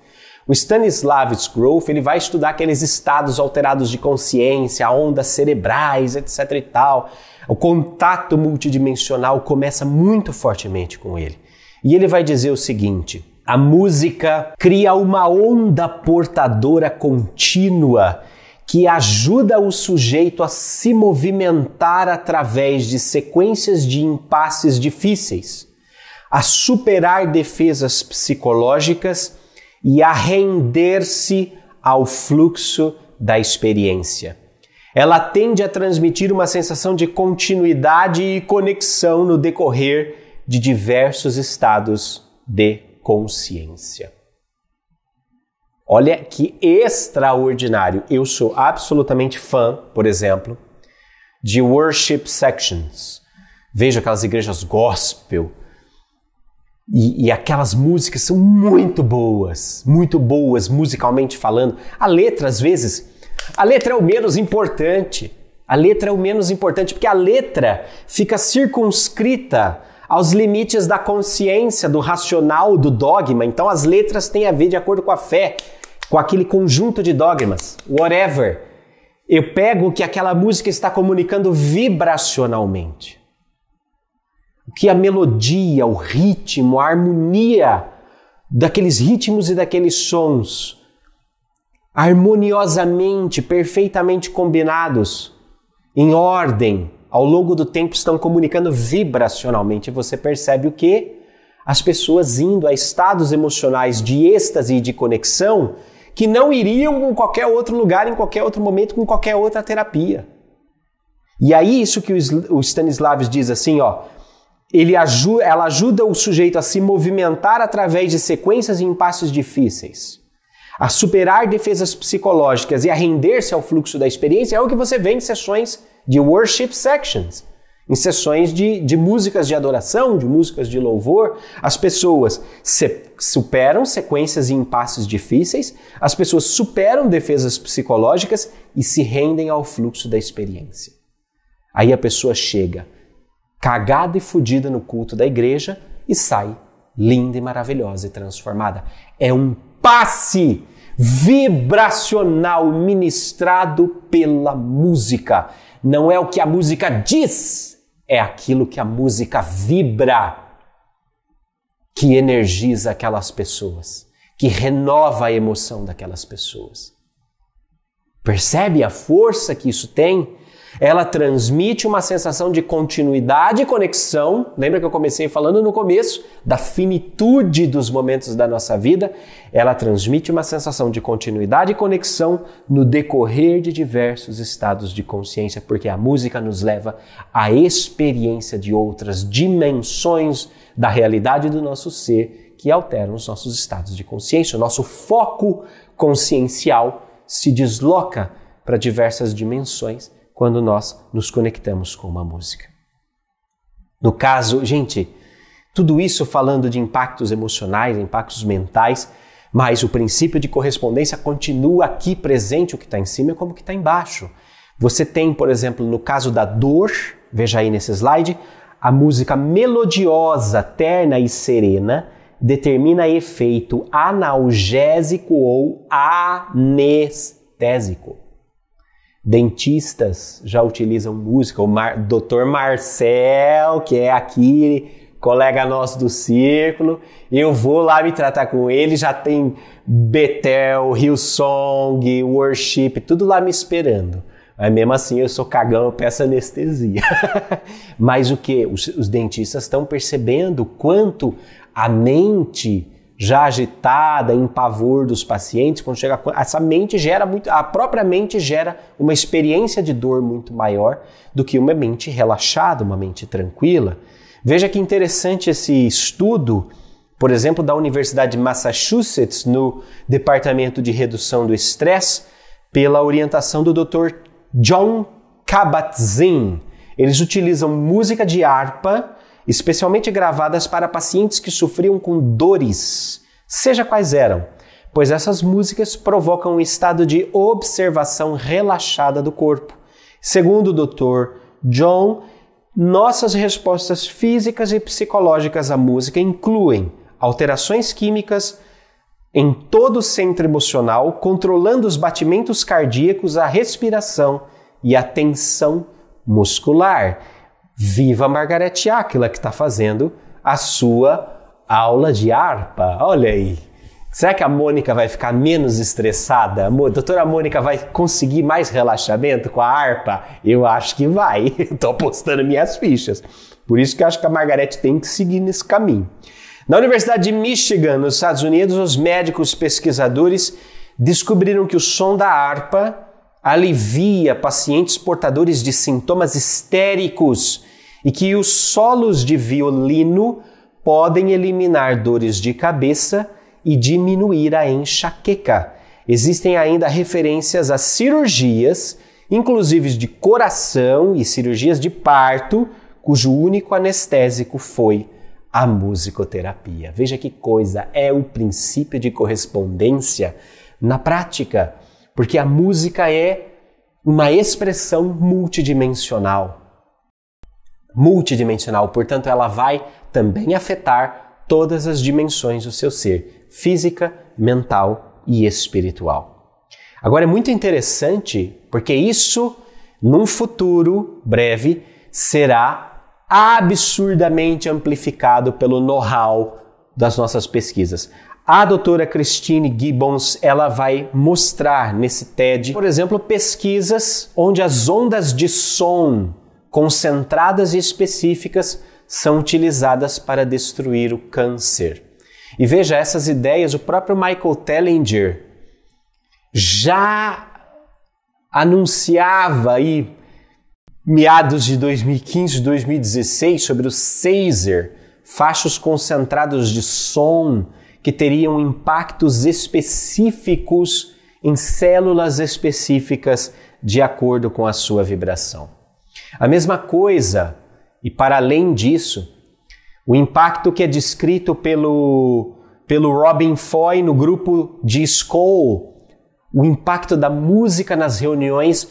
O Stanislavich Grof, ele vai estudar aqueles estados alterados de consciência, ondas cerebrais, etc. e tal. O contato multidimensional começa muito fortemente com ele. E ele vai dizer o seguinte: a música cria uma onda portadora contínua que ajuda o sujeito a se movimentar através de sequências de impasses difíceis, a superar defesas psicológicas e a render-se ao fluxo da experiência. Ela tende a transmitir uma sensação de continuidade e conexão no decorrer de diversos estados de consciência. Olha que extraordinário! Eu sou absolutamente fã, por exemplo, de worship sections. Vejo aquelas igrejas gospel e aquelas músicas são muito boas musicalmente falando. A letra, às vezes, a letra é o menos importante. A letra é o menos importante, porque a letra fica circunscrita aos limites da consciência, do racional, do dogma. Então as letras têm a ver de acordo com a fé, com aquele conjunto de dogmas, whatever. Eu pego o que aquela música está comunicando vibracionalmente. O que a melodia, o ritmo, a harmonia daqueles ritmos e daqueles sons, harmoniosamente, perfeitamente combinados, em ordem, ao longo do tempo estão comunicando vibracionalmente. Você percebe o quê? As pessoas indo a estados emocionais de êxtase e de conexão que não iriam em qualquer outro lugar, em qualquer outro momento, com qualquer outra terapia. E aí isso que o Stanislavski diz assim, ó, ela ajuda o sujeito a se movimentar através de sequências e impasses difíceis, a superar defesas psicológicas e a render-se ao fluxo da experiência. É o que você vê em sessões de worship sections, em sessões de músicas de adoração, de músicas de louvor. As pessoas superam sequências e impasses difíceis, as pessoas superam defesas psicológicas e se rendem ao fluxo da experiência. Aí a pessoa chega cagada e fudida no culto da igreja e sai linda e maravilhosa e transformada. É um passe vibracional ministrado pela música. Não é o que a música diz, é aquilo que a música vibra, que energiza aquelas pessoas, que renova a emoção daquelas pessoas. Percebe a força que isso tem? Ela transmite uma sensação de continuidade e conexão. Lembra que eu comecei falando no começo da finitude dos momentos da nossa vida? Ela transmite uma sensação de continuidade e conexão no decorrer de diversos estados de consciência, porque a música nos leva à experiência de outras dimensões da realidade do nosso ser que alteram os nossos estados de consciência. O nosso foco consciencial se desloca para diversas dimensões quando nós nos conectamos com uma música. No caso, gente, tudo isso falando de impactos emocionais, impactos mentais, mas o princípio de correspondência continua aqui presente. O que está em cima é como o que está embaixo. Você tem, por exemplo, no caso da dor, veja aí nesse slide, a música melodiosa, terna e serena determina efeito analgésico ou anestésico. Dentistas já utilizam música. O Dr. Marcel, que é aqui, colega nosso do Círculo, eu vou lá me tratar com ele, já tem Bethel, Hillsong, Worship, tudo lá me esperando. Mas mesmo assim eu sou cagão, eu peço anestesia. Mas o que? Os dentistas estão percebendo quanto a mente já agitada, em pavor dos pacientes, quando chega essa mente gera muito, a própria mente gera uma experiência de dor muito maior do que uma mente relaxada, uma mente tranquila. Veja que interessante esse estudo, por exemplo, da Universidade de Massachusetts, no Departamento de Redução do Estresse, pela orientação do Dr. John Kabat-Zinn. Eles utilizam música de harpa, especialmente gravadas para pacientes que sofriam com dores, seja quais eram, pois essas músicas provocam um estado de observação relaxada do corpo. Segundo o Dr. John, nossas respostas físicas e psicológicas à música incluem alterações químicas em todo o centro emocional, controlando os batimentos cardíacos, a respiração e a tensão muscular. Viva a Margarete Áquila, que está fazendo a sua aula de harpa. Olha aí. Será que a Mônica vai ficar menos estressada? Doutora Mônica vai conseguir mais relaxamento com a harpa? Eu acho que vai. Estou apostando minhas fichas. Por isso que eu acho que a Margarete tem que seguir nesse caminho. Na Universidade de Michigan, nos Estados Unidos, os médicos pesquisadores descobriram que o som da harpa alivia pacientes portadores de sintomas histéricos e que os solos de violino podem eliminar dores de cabeça e diminuir a enxaqueca. Existem ainda referências a cirurgias, inclusive de coração e cirurgias de parto, cujo único anestésico foi a musicoterapia. Veja que coisa, é o princípio de correspondência na prática, porque a música é uma expressão multidimensional. Portanto, ela vai também afetar todas as dimensões do seu ser, física, mental e espiritual. Agora é muito interessante porque isso, num futuro breve, será absurdamente amplificado pelo know-how das nossas pesquisas. A doutora Christine Gibbons, ela vai mostrar nesse TED, por exemplo, pesquisas onde as ondas de som concentradas e específicas são utilizadas para destruir o câncer. E veja, essas ideias, o próprio Michael Tellinger já anunciava aí meados de 2015, 2016, sobre os Saser, fachos concentrados de som que teriam impactos específicos em células específicas de acordo com a sua vibração. A mesma coisa, e para além disso, o impacto que é descrito pelo Robin Foy no grupo de Skoll, o impacto da música nas reuniões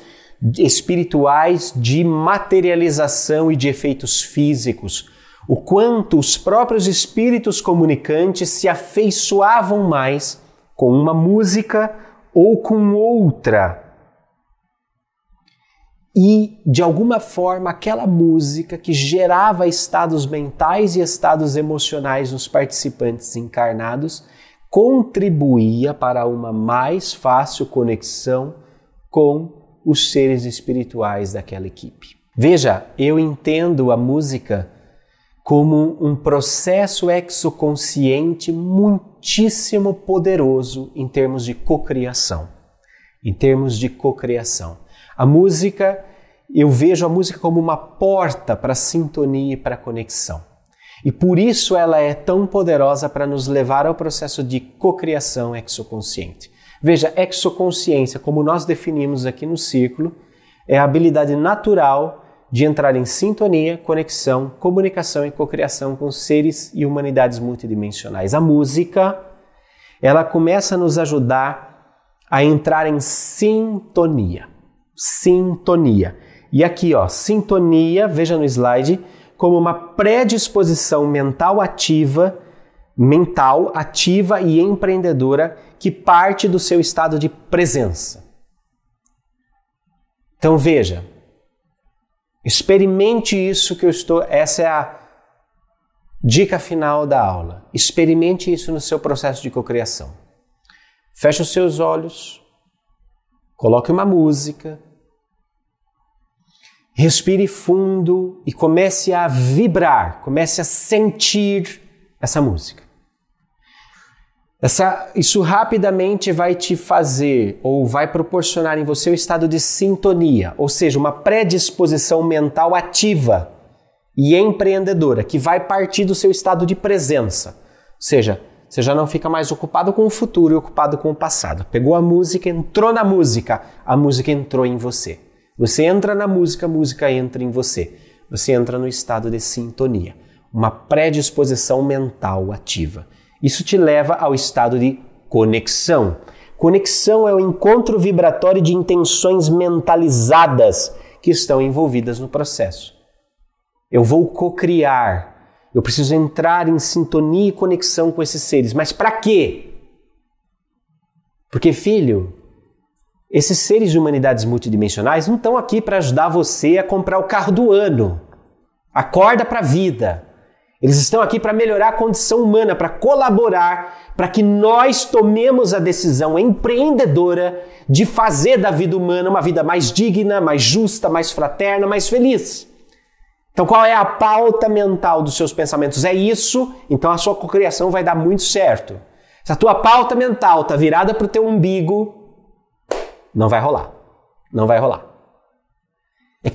espirituais de materialização e de efeitos físicos, o quanto os próprios espíritos comunicantes se afeiçoavam mais com uma música ou com outra. E, de alguma forma, aquela música que gerava estados mentais e estados emocionais nos participantes encarnados contribuía para uma mais fácil conexão com os seres espirituais daquela equipe. Veja, eu entendo a música como um processo exoconsciente muitíssimo poderoso em termos de cocriação. A música, eu vejo a música como uma porta para a sintonia e para a conexão. E por isso ela é tão poderosa para nos levar ao processo de cocriação exoconsciente. Veja, exoconsciência, como nós definimos aqui no círculo, é a habilidade natural de entrar em sintonia, conexão, comunicação e cocriação com seres e humanidades multidimensionais. A música, ela começa a nos ajudar a entrar em sintonia. E aqui, sintonia, veja no slide, como uma predisposição mental ativa e empreendedora que parte do seu estado de presença. Então veja, experimente isso essa é a dica final da aula. Experimente isso no seu processo de cocriação. Feche os seus olhos, coloque uma música, respire fundo e comece a vibrar, comece a sentir essa música. Isso rapidamente vai te fazer ou vai proporcionar em você o estado de sintonia, ou seja, uma predisposição mental ativa e empreendedora, que vai partir do seu estado de presença. Ou seja, você já não fica mais ocupado com o futuro e ocupado com o passado. Pegou a música, entrou na música, a música entrou em você. Você entra na música, a música entra em você. Você entra no estado de sintonia, uma predisposição mental ativa. Isso te leva ao estado de conexão. Conexão é o encontro vibratório de intenções mentalizadas que estão envolvidas no processo. Eu vou cocriar, eu preciso entrar em sintonia e conexão com esses seres. Mas para quê? Porque, filho, esses seres de humanidades multidimensionais não estão aqui para ajudar você a comprar o carro do ano. Acorda para a vida. Eles estão aqui para melhorar a condição humana, para colaborar, para que nós tomemos a decisão empreendedora de fazer da vida humana uma vida mais digna, mais justa, mais fraterna, mais feliz. Então qual é a pauta mental dos seus pensamentos? É isso, então a sua cocriação vai dar muito certo. Se a tua pauta mental está virada para o teu umbigo, não vai rolar. Não vai rolar.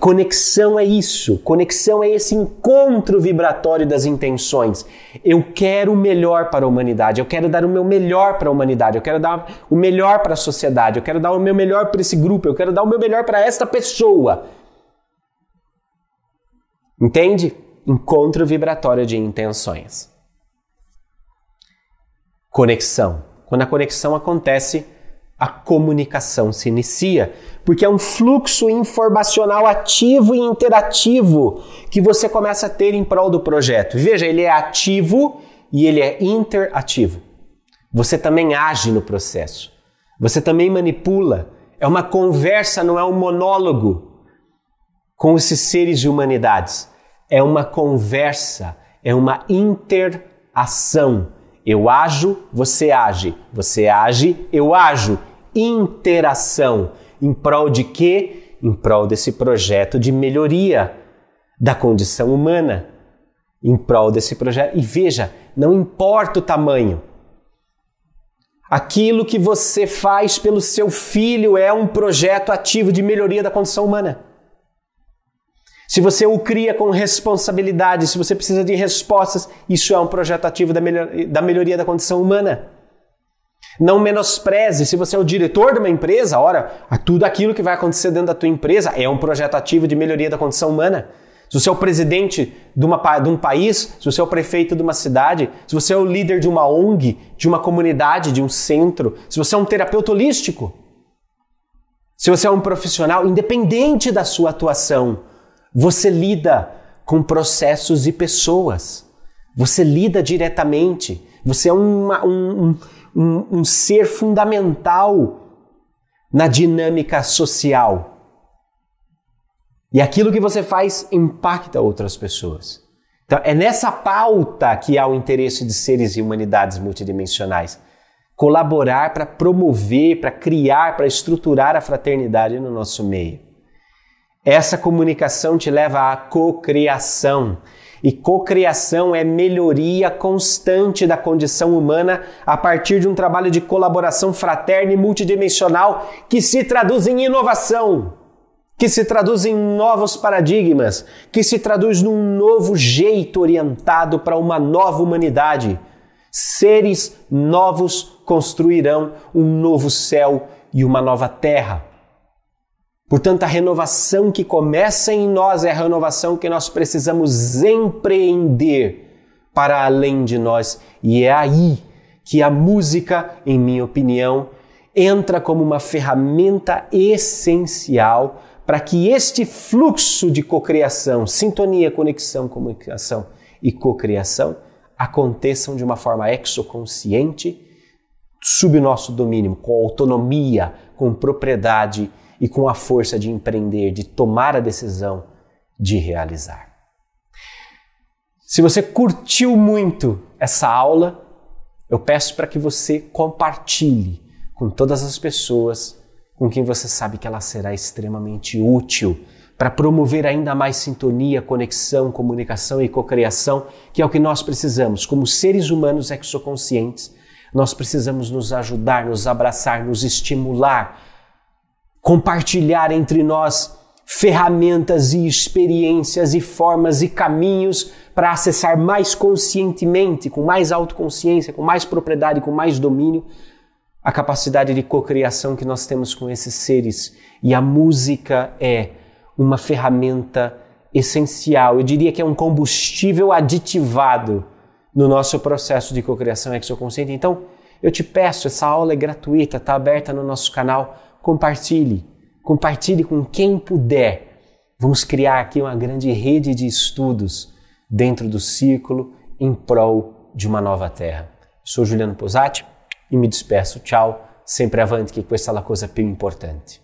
Conexão é isso. Conexão é esse encontro vibratório das intenções. Eu quero o melhor para a humanidade. Eu quero dar o meu melhor para a humanidade. Eu quero dar o melhor para a sociedade. Eu quero dar o meu melhor para esse grupo. Eu quero dar o meu melhor para esta pessoa. Entende? Encontro vibratório de intenções. Conexão. Quando a conexão acontece, a comunicação se inicia, porque é um fluxo informacional ativo e interativo que você começa a ter em prol do projeto. Veja, ele é ativo e ele é interativo. Você também age no processo. Você também manipula. É uma conversa, não é um monólogo com esses seres de humanidades. É uma conversa, é uma interação. Eu ajo, você age, eu ajo. Interação. Em prol de quê? Em prol desse projeto de melhoria da condição humana. Em prol desse projeto. E veja, não importa o tamanho. Aquilo que você faz pelo seu filho é um projeto ativo de melhoria da condição humana. Se você o cria com responsabilidade, se você precisa de respostas, isso é um projeto ativo da melhoria da condição humana. Não menospreze, se você é o diretor de uma empresa, ora, tudo aquilo que vai acontecer dentro da tua empresa é um projeto ativo de melhoria da condição humana. Se você é o presidente de um país, se você é o prefeito de uma cidade, se você é o líder de uma ONG, de uma comunidade, de um centro, se você é um terapeuta holístico, se você é um profissional, independente da sua atuação, você lida com processos e pessoas. Você lida diretamente. Você é um ser fundamental na dinâmica social. E aquilo que você faz impacta outras pessoas. Então, é nessa pauta que há o interesse de seres e humanidades multidimensionais. Colaborar para promover, para criar, para estruturar a fraternidade no nosso meio. Essa comunicação te leva à cocriação. E cocriação é melhoria constante da condição humana a partir de um trabalho de colaboração fraterna e multidimensional que se traduz em inovação, que se traduz em novos paradigmas, que se traduz num novo jeito orientado para uma nova humanidade. Seres novos construirão um novo céu e uma nova terra. Portanto, a renovação que começa em nós é a renovação que nós precisamos empreender para além de nós. E é aí que a música, em minha opinião, entra como uma ferramenta essencial para que este fluxo de cocriação, sintonia, conexão, comunicação e cocriação aconteçam de uma forma exoconsciente, sob o nosso domínio, com autonomia, com propriedade e com a força de empreender, de tomar a decisão de realizar. Se você curtiu muito essa aula, eu peço para que você compartilhe com todas as pessoas com quem você sabe que ela será extremamente útil para promover ainda mais sintonia, conexão, comunicação e cocriação, que é o que nós precisamos. Como seres humanos exoconscientes, nós precisamos nos ajudar, nos abraçar, nos estimular, compartilhar entre nós ferramentas e experiências e formas e caminhos para acessar mais conscientemente, com mais autoconsciência, com mais propriedade, com mais domínio, a capacidade de cocriação que nós temos com esses seres. E a música é uma ferramenta essencial, eu diria que é um combustível aditivado no nosso processo de cocriação exoconsciente. Então, eu te peço, essa aula é gratuita, está aberta no nosso canal, compartilhe com quem puder. Vamos criar aqui uma grande rede de estudos dentro do círculo em prol de uma nova terra. Sou Juliano Pozzatti e me despeço. Tchau, sempre avante, que questa é a coisa più importante.